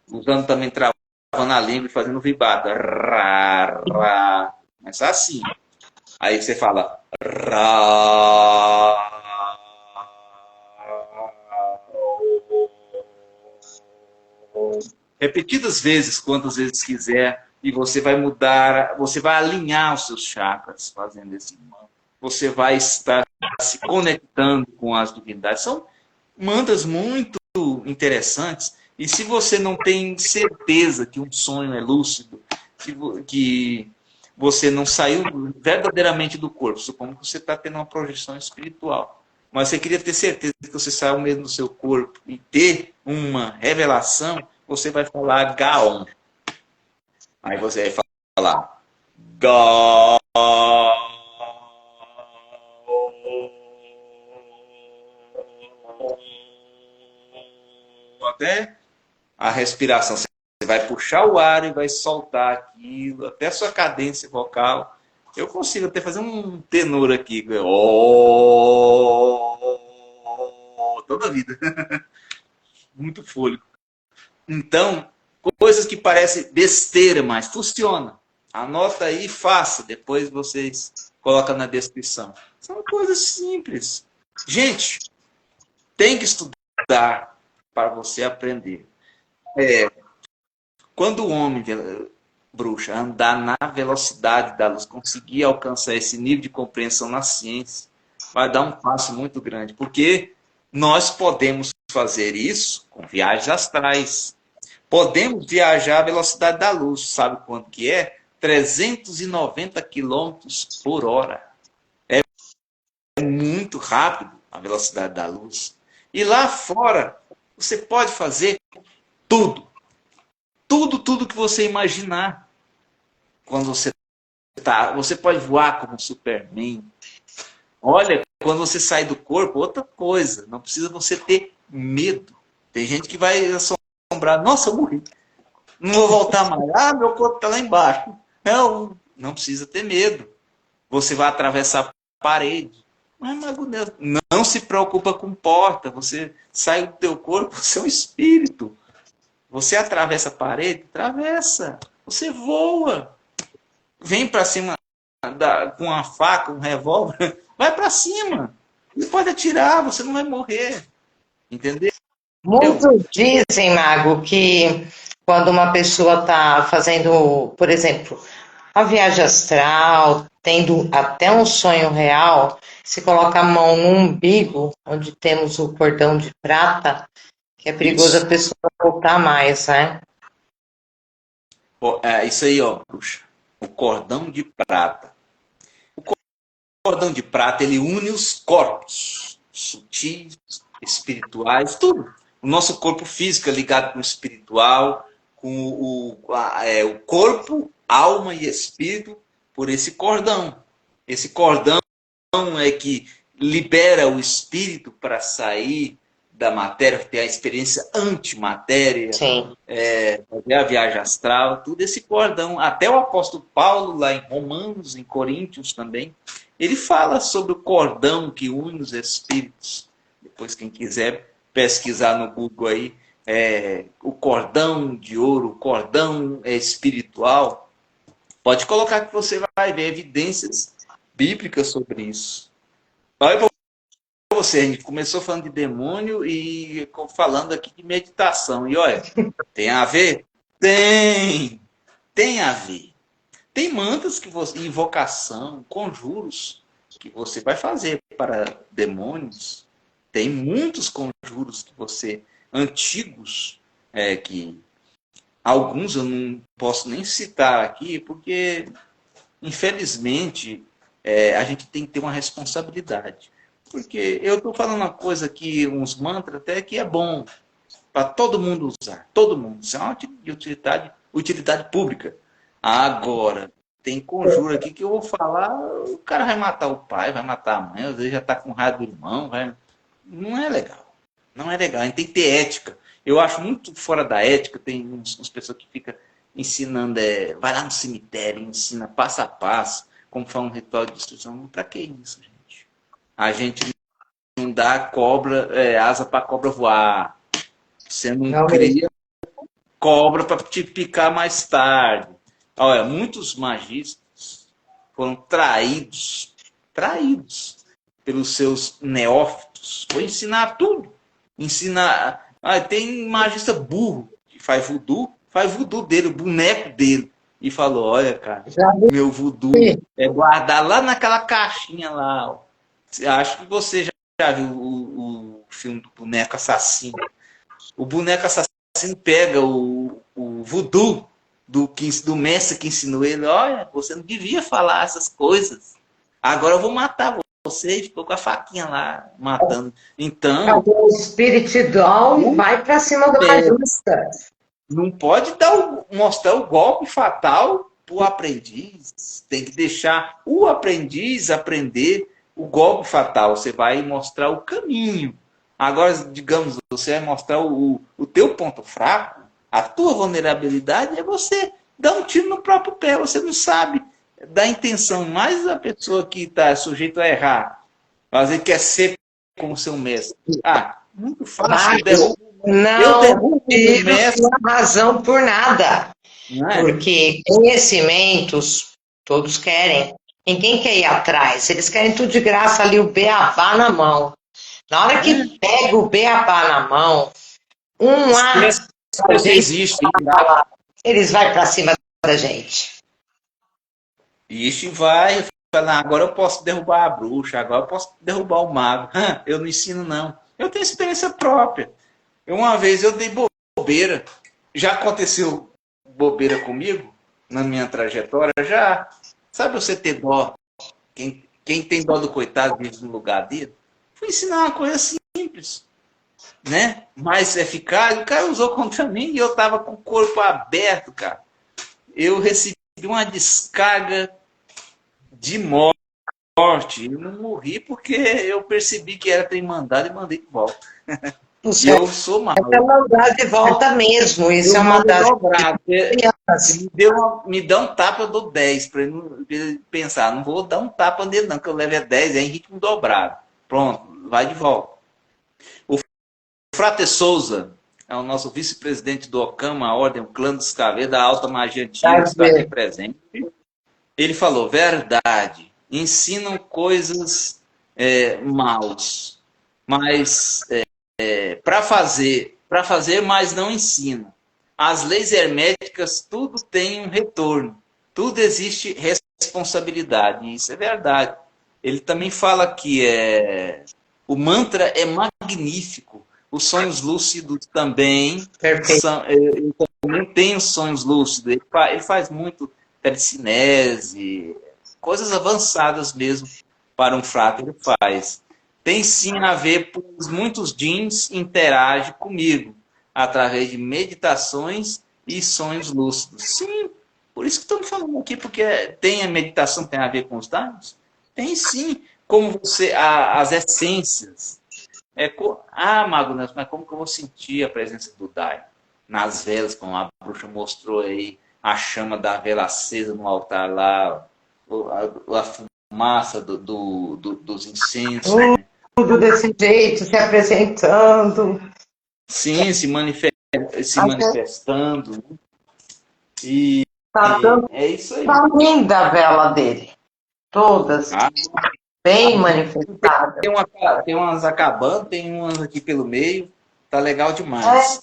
Usando também travando a língua e fazendo vibrato. Ra, ra. Mas assim. Aí você fala Ra. Repetidas vezes, quantas vezes quiser, e você vai mudar, você vai alinhar os seus chakras fazendo esse mantra. Você vai estar se conectando com as divindades. São mantras muito interessantes. E se você não tem certeza que um sonho é lúcido, que você não saiu verdadeiramente do corpo, supondo que você está tendo uma projeção espiritual, mas você queria ter certeza que você saiu mesmo do seu corpo e ter uma revelação, você vai falar Gaon. Aí você vai falar Gaon. Até a respiração. Você vai puxar o ar e vai soltar aquilo, até a sua cadência vocal. Eu consigo até fazer um tenor aqui. Toda a vida. Muito fôlego. Então, coisas que parecem besteira, mas funciona. Anota aí e faça. Depois vocês colocam na descrição. São coisas simples. Gente, tem que estudar para você aprender. Quando o homem, bruxa, andar na velocidade da luz, conseguir alcançar esse nível de compreensão na ciência, vai dar um passo muito grande. Porque nós podemos fazer isso com viagens astrais. Podemos viajar à velocidade da luz. Sabe quanto que é? 390 quilômetros por hora. É muito rápido a velocidade da luz. E lá fora, você pode fazer tudo. Tudo que você imaginar. Quando você pode voar como um Superman. Olha, quando você sai do corpo, outra coisa. Não precisa você ter medo. Tem gente que vai assombrar. Nossa, eu morri. Não vou voltar mais. Ah, meu corpo está lá embaixo. Não precisa ter medo. Você vai atravessar parede. Mas, Mago Nelson, não se preocupa com porta. Você sai do teu corpo, você é um espírito. Você atravessa a parede? Atravessa. Você voa. Vem para cima com uma faca, um revólver. Vai para cima. Você pode atirar, você não vai morrer. Entendeu? Muitos dizem, Mago, que quando uma pessoa está fazendo, por exemplo, a viagem astral, tendo até um sonho real, se coloca a mão no umbigo, onde temos o cordão de prata, que é perigoso a pessoa voltar mais, né? É isso aí, ó, bruxa. O cordão de prata. O cordão de prata, ele une os corpos sutis, espirituais, tudo. O nosso corpo físico é ligado com o espiritual, com o corpo, alma e espírito por esse cordão. Esse cordão é que libera o espírito para sair da matéria, ter a experiência antimatéria, fazer a viagem astral, tudo esse cordão. Até o apóstolo Paulo, lá em Romanos, em Coríntios também, ele fala sobre o cordão que une os espíritos. Depois, quem quiser pesquisar no Google aí, o cordão de ouro, o cordão espiritual, pode colocar que você vai ver evidências bíblicas sobre isso. Olha para você, a gente começou falando de demônio e falando aqui de meditação. E olha, tem a ver? Tem a ver. Tem mantras que você, invocação, conjuros que você vai fazer para demônios. Tem muitos conjuros que você, antigos, que alguns eu não posso nem citar aqui, porque, infelizmente, a gente tem que ter uma responsabilidade. Porque eu estou falando uma coisa aqui, uns mantras até que é bom para todo mundo usar. Todo mundo. Isso é uma utilidade pública. Agora, tem conjuro aqui que eu vou falar, o cara vai matar o pai, vai matar a mãe, às vezes já está com raiva do irmão. Não é legal. Não é legal. A gente tem que ter ética. Eu acho muito fora da ética, tem uns pessoas que ficam ensinando, vai lá no cemitério, ensina passo a passo, como faz um ritual de destruição. Para que isso, gente? A gente não dá cobra, asa para cobra voar. Você não cria cobra para te picar mais tarde. Olha, muitos magistas foram traídos pelos seus neófitos. Foi ensinar tudo. Ensinar. Tem magista burro que faz voodoo dele, o boneco dele. E falou, olha, cara, meu voodoo é guardar lá naquela caixinha lá, ó. Acho que você já viu o filme do boneco assassino. O boneco assassino pega o voodoo do mestre que ensinou ele. Olha, você não devia falar essas coisas. Agora eu vou matar você. E ficou com a faquinha lá, matando. Então... O espiritidão vai para cima do magista. Não pode mostrar o golpe fatal para o aprendiz. Tem que deixar o aprendiz aprender o golpe fatal. Você vai mostrar o caminho. Agora, digamos, você vai mostrar o teu ponto fraco, a tua vulnerabilidade é você dar um tiro no próprio pé. Você não sabe da intenção, mas a pessoa que está sujeita a errar, às vezes quer ser como seu mestre. Muito fácil. Eu derrubo o mestre. Não há razão por nada. Porque conhecimentos todos querem. Ninguém quer ir atrás. Eles querem tudo de graça ali, o beabá na mão. Na hora que pega o beabá na mão, eles vão para cima da gente. Ixi, vai falar, agora eu posso derrubar a bruxa, agora eu posso derrubar o mago. Eu não ensino, não. Eu tenho experiência própria. Uma vez eu dei bobeira. Já aconteceu bobeira comigo na minha trajetória? Já. Sabe você ter dó? Quem tem dó do coitado vive no lugar dele? Fui ensinar uma coisa simples, né? Mais eficaz. O cara usou contra mim e eu estava com o corpo aberto, cara. Eu recebi uma descarga de morte. Eu não morri porque eu percebi que era tremandado e mandei de volta. E eu sou mal. É mandar de volta mesmo. Isso é uma das Se me dá um tapa, eu dou 10, para ele pensar. Não vou dar um tapa nele, não, que eu levo 10, é em ritmo dobrado. Pronto, vai de volta. O Frate Souza é o nosso vice-presidente do Ocama, a Ordem, o Clã dos Caveiros, da Alta Magia Antiga, que está aqui presente. Ele falou, verdade, ensinam coisas maus, mas para fazer, mas não ensinam. As leis herméticas, tudo tem um retorno, tudo existe responsabilidade, e isso é verdade. Ele também fala que o mantra é magnífico, os sonhos lúcidos também, ele também tem os sonhos lúcidos, ele faz muito telecinese, coisas avançadas mesmo para um fraco ele faz. Tem sim a ver, pois muitos jeans interagem comigo através de meditações e sonhos lúcidos. Sim, por isso que estamos falando aqui, porque tem a meditação tem a ver com os dados? Tem sim, como as essências. Mago Nelson, mas como que eu vou sentir a presença do Dai? Nas velas, como a bruxa mostrou aí, a chama da vela acesa no altar lá, a fumaça dos incensos. Né? Tudo desse jeito, se apresentando. Sim, se manifestando. E é isso aí. Tá linda a vela dele. Todas bem manifestadas. Tem umas acabando, tem umas aqui pelo meio. Tá legal demais.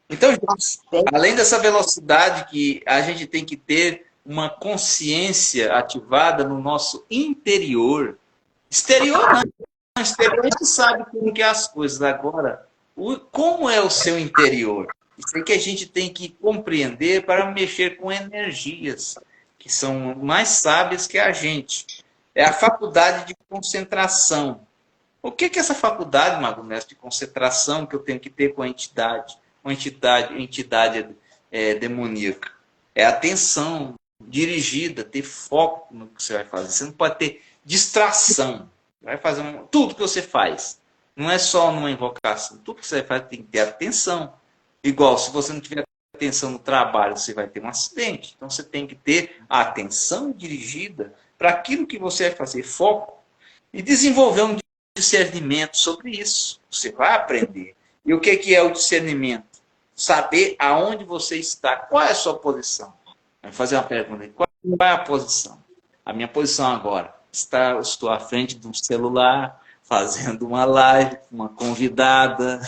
Então, gente, além dessa velocidade que a gente tem que ter uma consciência ativada no nosso interior. Exterior não. Exterior a gente sabe como que é as coisas. Agora, como é o seu interior? Isso é que a gente tem que compreender para mexer com energias que são mais sábias que a gente. É a faculdade de concentração. O que é essa faculdade, Mago Mestre, de concentração que eu tenho que ter com a entidade? Uma entidade demoníaca. É atenção dirigida, ter foco no que você vai fazer. Você não pode ter distração. Vai fazer tudo que você faz. Não é só numa invocação. Tudo que você faz tem que ter atenção. Igual, se você não tiver atenção no trabalho, você vai ter um acidente. Então, você tem que ter a atenção dirigida para aquilo que você vai fazer, foco, e desenvolver um discernimento sobre isso. Você vai aprender. E o que é o discernimento? Saber aonde você está. Qual é a sua posição? Vou fazer uma pergunta. Qual é a posição? A minha posição agora. Estou à frente de um celular, fazendo uma live, uma convidada,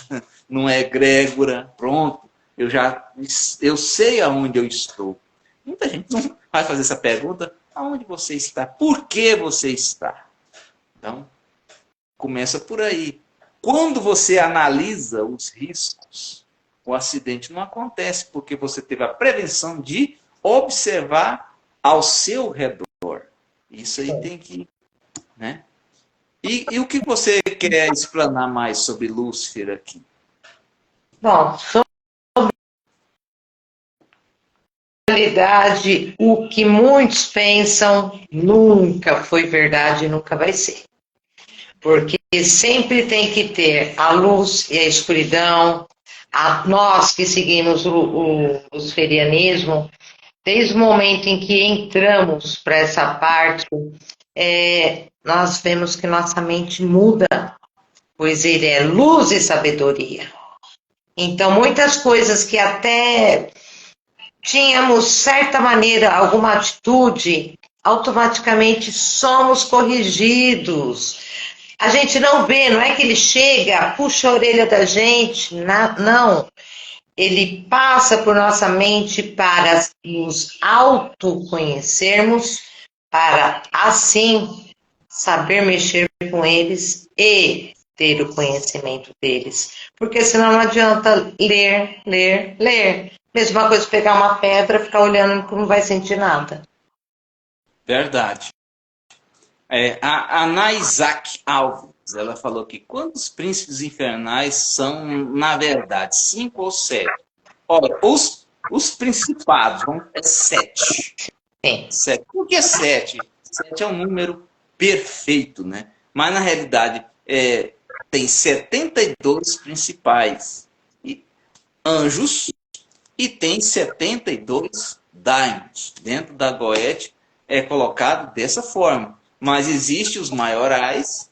não é egrégora, pronto. Eu sei aonde eu estou. Muita gente não vai fazer essa pergunta. Aonde você está? Por que você está? Então, começa por aí. Quando você analisa os riscos, o acidente não acontece, porque você teve a prevenção de observar ao seu redor. Isso aí tem que... Né? E o que você quer explanar mais sobre Lúcifer aqui? Bom, sobre a realidade, o que muitos pensam nunca foi verdade e nunca vai ser. Porque sempre tem que ter a luz e a escuridão. Nós que seguimos o luciferianismo, desde o momento em que entramos para essa parte, nós vemos que nossa mente muda, pois ele é luz e sabedoria. Então, muitas coisas que até tínhamos, certa maneira, alguma atitude, automaticamente somos corrigidos. A gente não vê, não é que ele chega, puxa a orelha da gente, não. Ele passa por nossa mente para nos autoconhecermos, para, assim, saber mexer com eles e ter o conhecimento deles. Porque senão não adianta ler. Mesma coisa pegar uma pedra, ficar olhando que não vai sentir nada. Verdade. A Ana Isaac Alves, ela falou que quantos príncipes infernais são, na verdade, 5 ou 7? Olha, os principados é 7. Sim. 7. Por que 7? 7 é um número perfeito, né? Mas, na realidade, tem 72 principais anjos e tem 72 daimons. Dentro da goética é colocado dessa forma. Mas existem os maiorais,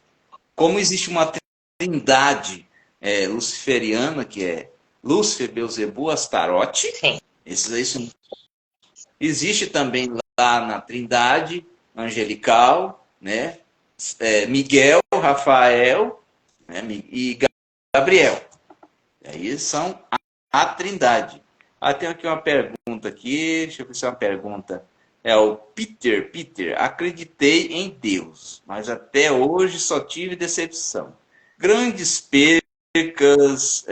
como existe uma trindade luciferiana, que é Lúcifer, Beelzebub, Astarote. Sim. Existe também lá na trindade angelical, né? Miguel, Rafael, né? E Gabriel. Aí são a trindade. Tem aqui uma pergunta aqui, deixa eu ver se é uma pergunta. É o Peter, acreditei em Deus, mas até hoje só tive decepção. Grandes percas,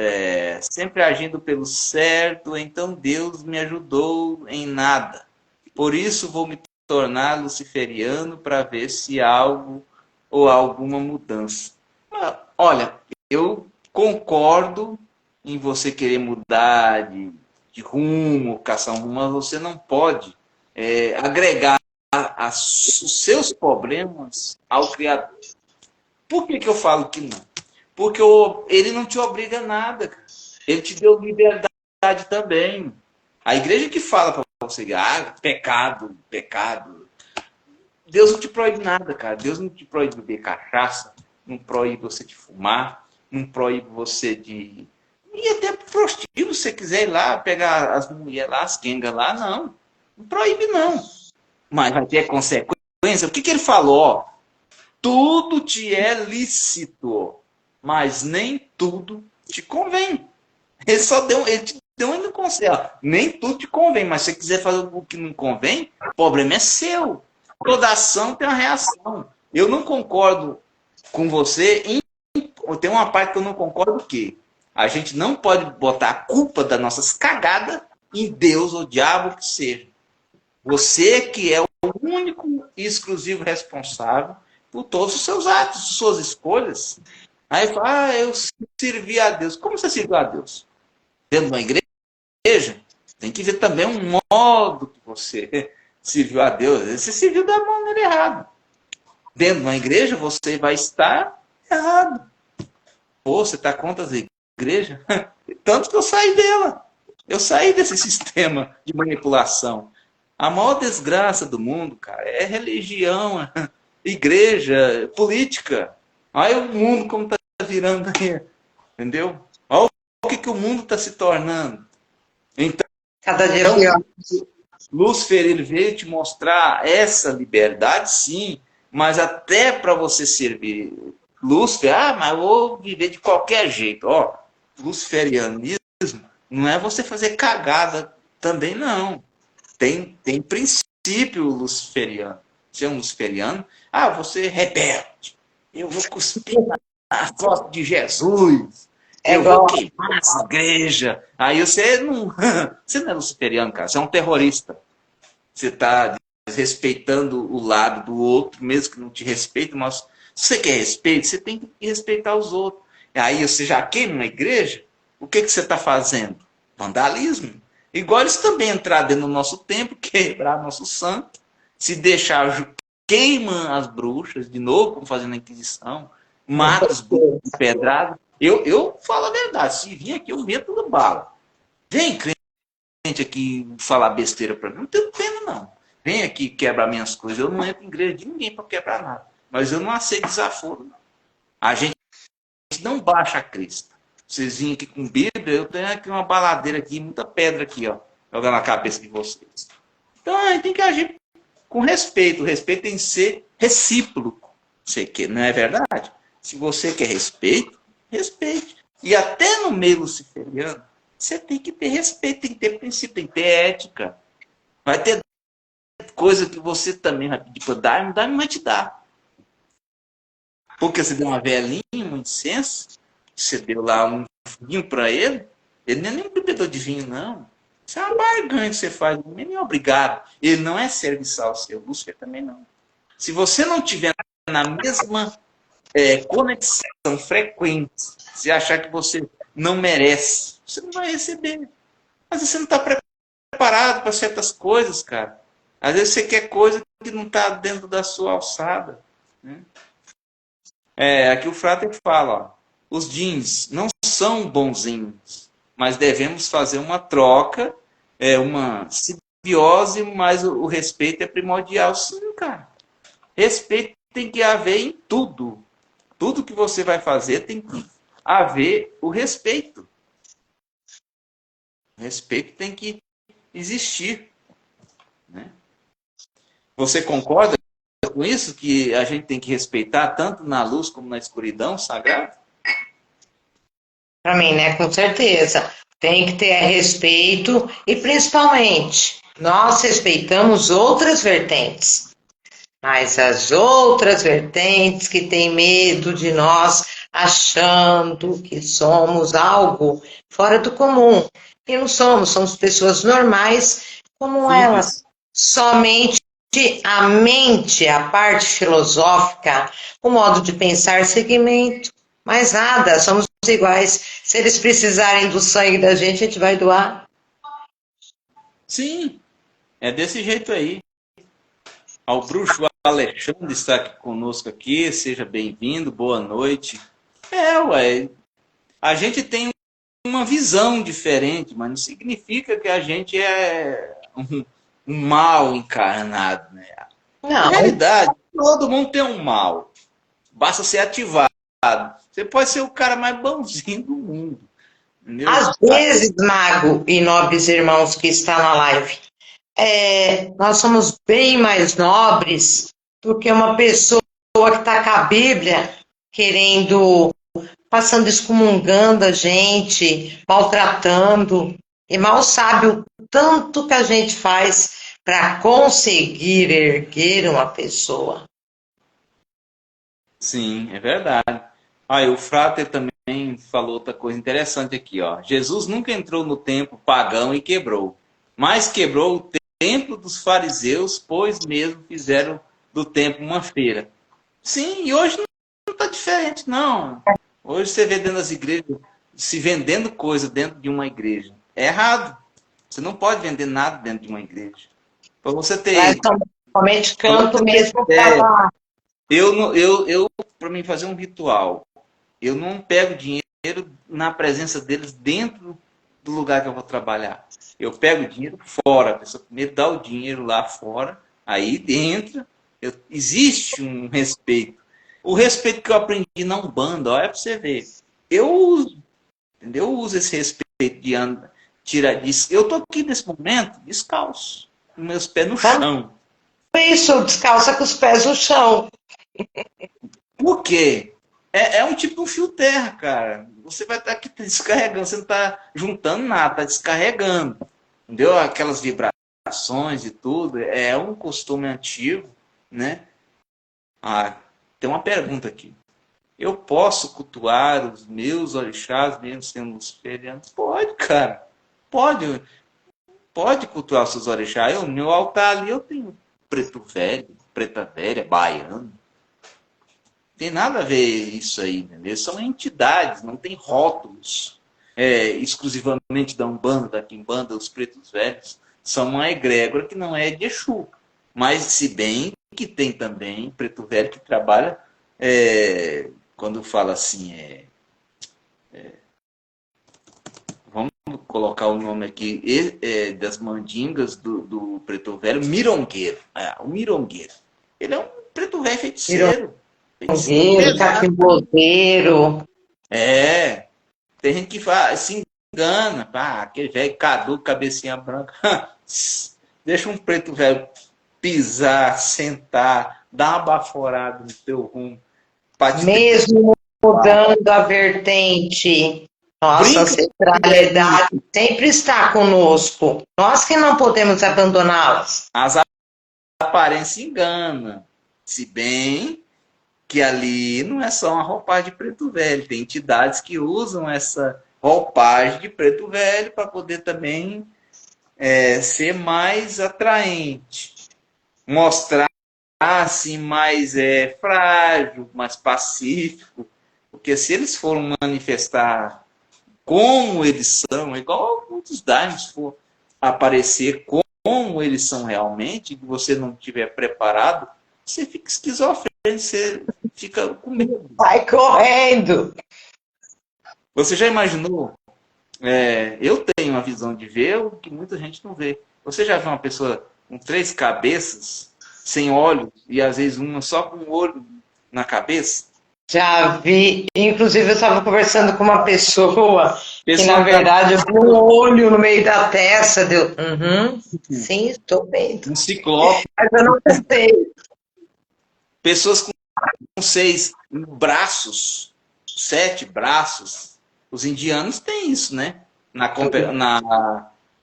sempre agindo pelo certo, então Deus me ajudou em nada. Por isso vou me tornar luciferiano para ver se há algo ou alguma mudança. Olha, eu concordo em você querer mudar de rumo, caçar um rumo, mas você não pode agregar os seus problemas ao Criador. Por que eu falo que não? Porque ele não te obriga a nada, cara. Ele te deu liberdade também. A igreja que fala para você, pecado. Deus não te proíbe nada, cara. Deus não te proíbe beber cachaça, não proíbe você de fumar, não proíbe você de... E até prostíbulo, se você quiser ir lá, pegar as mulheres lá, as quengas lá, não. Não proíbe, não. Mas vai ter consequência. O que ele falou? Tudo te é lícito, mas nem tudo te convém. Ele te deu um conselho. Nem tudo te convém, mas se você quiser fazer o que não convém, o problema é seu. Toda ação tem uma reação. Eu não concordo com você tem uma parte que eu não concordo que a gente não pode botar a culpa das nossas cagadas em Deus ou diabo que seja. Você que é o único e exclusivo responsável por todos os seus atos, suas escolhas. Aí fala, eu servi a Deus. Como você serviu a Deus? Dentro de uma igreja, tem que ver também um modo que você serviu a Deus. Você serviu da maneira errada. Dentro de uma igreja, você vai estar errado. Pô, você está contra as igrejas? Tanto que eu saí dela. Eu saí desse sistema de manipulação. A maior desgraça do mundo, cara, é religião, igreja, política. Olha o mundo como está virando aí. Entendeu? Olha o que o mundo está se tornando. Então, cada dia pior. Lúcifer, ele veio te mostrar essa liberdade, sim, mas até para você servir Lúcifer, mas eu vou viver de qualquer jeito. Ó, luciferianismo não é você fazer cagada também, não. Tem princípio luciferiano. Você é um luciferiano, você é rebelde. Eu vou cuspir na costa de Jesus. Eu vou queimar essa igreja. Aí você não é luciferiano, cara. Você é um terrorista. Você está desrespeitando o lado do outro, mesmo que não te respeite, mas se você quer respeito, você tem que respeitar os outros. Aí você já queima uma igreja, o que você está fazendo? Vandalismo. Igual eles também entrar dentro do nosso templo, quebrar nosso santo, se deixar queimam as bruxas, de novo, como fazendo a Inquisição, mata os bruxos de pedrada. Eu falo a verdade, se vir aqui eu meto no bala. Vem crente aqui falar besteira para mim, não tenho pena não. Vem aqui quebrar minhas coisas, eu não entro em igreja de ninguém para quebrar nada. Mas eu não aceito desaforo, não. A gente não baixa a crista. Vocês vinham aqui com Bíblia, eu tenho aqui uma baladeira aqui, muita pedra aqui, ó, jogando na cabeça de vocês. Então a gente tem que agir com respeito. O respeito tem que ser recíproco. Você quer, não é verdade? Se você quer respeito, respeite. E até no meio luciferiano, você tem que ter respeito, tem que ter princípio, tem que ter ética. Vai ter coisa que você também vai pedir para dar, não vai te dar. Porque você deu uma velhinha, um incenso, você deu lá um vinho para ele não é nem um bebedor de vinho, não. Isso é uma barganha que você faz, nem é obrigado. Ele não é serviçal seu, Lúcifer também não. Se você não tiver na mesma conexão frequente, se achar que você não merece, você não vai receber. Mas você não está preparado para certas coisas, cara. Às vezes você quer coisa que não está dentro da sua alçada. Né? Aqui o Frater fala, ó, os jeans não são bonzinhos, mas devemos fazer uma troca, uma simbiose, mas o respeito é primordial. Sim, cara. Respeito tem que haver em tudo. Tudo que você vai fazer tem que haver o respeito. O respeito tem que existir, né? Você concorda com isso? Que a gente tem que respeitar tanto na luz como na escuridão sagrada? Para mim, né? Com certeza. Tem que ter respeito e, principalmente, nós respeitamos outras vertentes. Mas as outras vertentes que têm medo de nós, achando que somos algo fora do comum. E não somos, somos pessoas normais como elas. Simples. Somente a mente, a parte filosófica, o modo de pensar, segmento. Mais nada, somos iguais. Se eles precisarem do sangue da gente, a gente vai doar. Sim, é desse jeito aí. Ao bruxo Alexandre está aqui conosco aqui, seja bem-vindo, boa noite. Ué, a gente tem uma visão diferente, mas não significa que a gente é um mal encarnado, né? Na Não, realidade, todo mundo tem um mal. Basta ser ativado. Você pode ser o cara mais bonzinho do mundo. Entendeu? às vezes, Mago e nobres irmãos que está na live, nós somos bem mais nobres do que uma pessoa que está com a Bíblia querendo, passando, excomungando a gente, maltratando, e mal sabe o tanto que a gente faz para conseguir erguer uma pessoa. Sim, é verdade. O Frater também falou outra coisa interessante aqui, ó. Jesus nunca entrou no templo pagão e quebrou, mas quebrou o templo dos fariseus, pois mesmo fizeram do templo uma feira. Sim, e hoje não está diferente, não. Hoje você vê dentro das igrejas se vendendo coisa dentro de uma igreja. É errado. Você não pode vender nada dentro de uma igreja. Para você Mas ter, somente pra canto você ter mesmo ideia, para eu para mim fazer um ritual, eu não pego dinheiro na presença deles dentro do lugar que eu vou trabalhar. Eu pego o dinheiro fora. A pessoa primeiro dá o dinheiro lá fora, aí dentro existe um respeito. O respeito que eu aprendi na Umbanda, olha para você ver. Eu uso, entendeu? Eu uso esse respeito de andar, tirar disso. Eu tô aqui nesse momento descalço, com meus pés no chão. isso, descalça com os pés no chão. Por quê? É um tipo de um fio terra, cara. Você vai estar aqui descarregando, você não está juntando nada, está descarregando. Entendeu? Aquelas vibrações e tudo. É um costume antigo, né? Tem uma pergunta aqui. Eu posso cultuar os meus orixás, mesmo sendo luciferianos? Pode, cara. Pode. Pode cultuar os seus orixás. No meu altar ali eu tenho preto velho, preta velha, baiano. Tem nada a ver isso aí, entendeu? São entidades, não tem rótulos. Exclusivamente da Umbanda, da Quimbanda, os pretos velhos, são uma egrégora que não é de Exu. Mas se bem que tem também preto velho que trabalha, quando fala assim, vamos colocar o nome aqui, das mandingas do preto velho, mirongueiro. O mirongueiro. Ele é um preto velho feiticeiro. Mirongueiro, caquimbozeiro. Tem gente que se engana. Aquele velho caduco, cabecinha branca. Deixa um preto velho pisar, sentar, dar uma baforada no teu rumo. Mesmo mudando a vertente, nossa ancestralidade sempre está conosco. Nós que não podemos abandoná-las. As aparências enganam. Se bem que ali não é só uma roupagem de preto velho. Tem entidades que usam essa roupagem de preto velho para poder também ser mais atraente. Mostrar assim mais frágil, mais pacífico. Porque se eles foram manifestar como eles são, igual muitos daimons for aparecer como eles são realmente, e você não estiver preparado, você fica esquizofrênico, você fica com medo. Sai correndo! Você já imaginou? Eu tenho uma visão de ver o que muita gente não vê. Você já viu uma pessoa com 3 cabeças, sem olhos, e às vezes uma só com um olho na cabeça? Já vi, inclusive eu estava conversando com uma pessoa que na Pessoa verdade eu vi um olho no meio da testa, deu, sim, estou vendo, um ciclope, mas eu não sei. pessoas com 6 braços, 7 braços. Os indianos têm isso, né?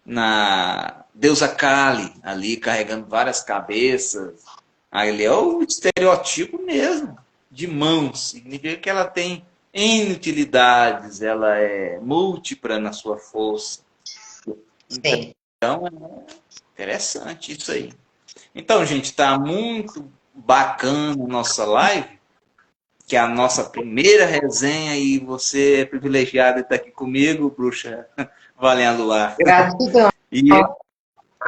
Na deusa Kali, ali carregando várias cabeças. Ali é o estereotipo mesmo, de mãos. Significa que ela tem N utilidades, ela é múltipla na sua força. Sim. Então, é interessante isso aí. Então, gente, está muito bacana a nossa live, que é a nossa primeira resenha, e você é privilegiado de estar aqui comigo, bruxa Valem a Luar. Gratidão.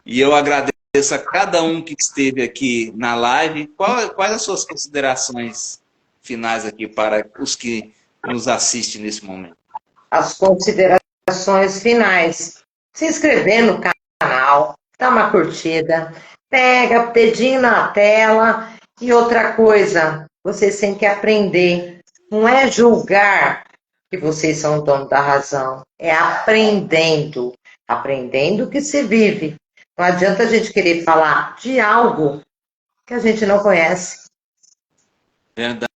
E eu agradeço a cada um que esteve aqui na live. Quais as suas considerações finais aqui para os que nos assistem nesse momento? As considerações finais. Se inscrever no canal, dá uma curtida, pega dedinho na tela e outra coisa, vocês têm que aprender. Não é julgar que vocês são o dono da razão, é aprendendo. Aprendendo que se vive. Não adianta a gente querer falar de algo que a gente não conhece. Verdade.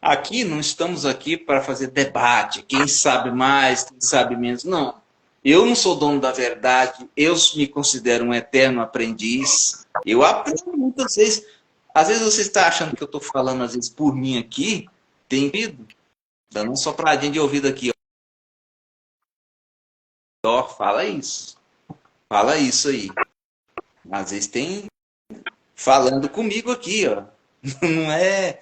Aqui não estamos aqui para fazer debate, quem sabe mais, quem sabe menos. Não. Eu não sou dono da verdade, eu me considero um eterno aprendiz. Eu aprendo muitas vezes. Às vezes você está achando que eu estou falando, às vezes, por mim aqui, tem ouvido, dando um sopradinho de ouvido aqui. Ó, fala isso. Fala isso aí. Às vezes tem falando comigo aqui, ó. Não é.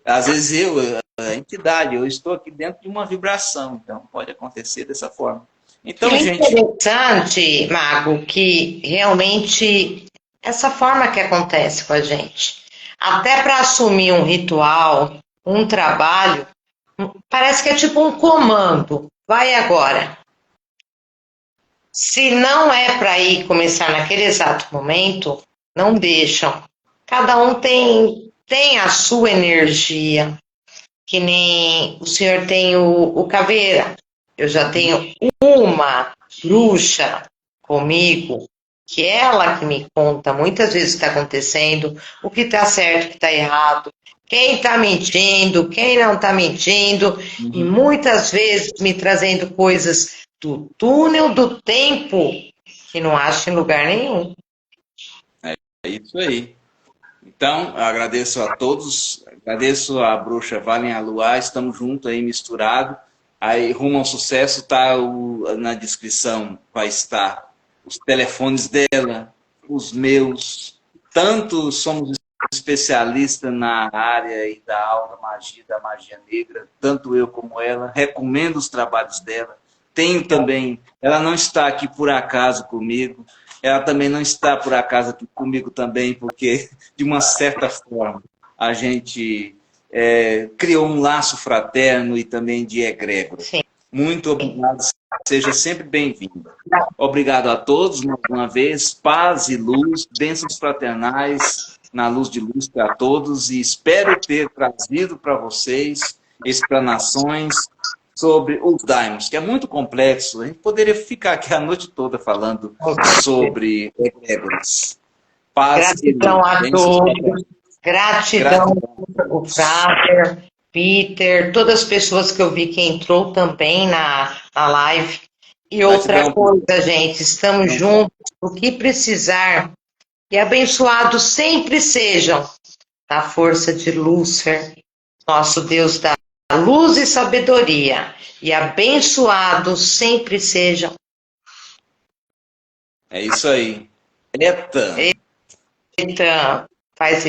Às vezes a entidade, eu estou aqui dentro de uma vibração, então pode acontecer dessa forma. Então, É gente. interessante, Mago, que realmente essa forma que acontece com a gente. Até para assumir um ritual, um trabalho, parece que é tipo um comando. Vai agora. Se não é para ir começar naquele exato momento, não deixam. Cada um tem a sua energia, que nem o senhor tem o caveira. Eu já tenho uma bruxa comigo, que é ela que me conta muitas vezes o que está acontecendo, o que está certo, o que está errado, quem está mentindo, quem não está mentindo, e muitas vezes me trazendo coisas do túnel do tempo que não acho em lugar nenhum. É isso aí. Então, eu agradeço a todos, agradeço a bruxa Valem a Luar, estamos juntos aí, misturado. Aí, rumo ao sucesso, tá na descrição, vai estar os telefones dela, os meus. Tanto somos especialistas na área aí da alta magia, da magia negra, tanto eu como ela. Recomendo os trabalhos dela. Tenho também, ela não está aqui por acaso comigo, ela também não está por acaso aqui comigo também, porque, de uma certa forma, a gente criou um laço fraterno e também de egrégora. Sim. Muito obrigado, seja sempre bem-vinda. Obrigado a todos, mais uma vez, paz e luz, bênçãos fraternais, na luz de luz para todos, e espero ter trazido para vocês explanações sobre os daimons, que é muito complexo. A gente poderia ficar aqui a noite toda falando sobre egrégoras. Paz Gratidão e a todos. Gratidão ao Frater, Peter, todas as pessoas que eu vi que entrou também na live. E outra coisa, gente, estamos juntos. O que precisar, e abençoados sempre sejam da força de Lúcifer, nosso Deus da luz e sabedoria. E abençoados sempre sejam. É isso aí. Eita! Eita, faz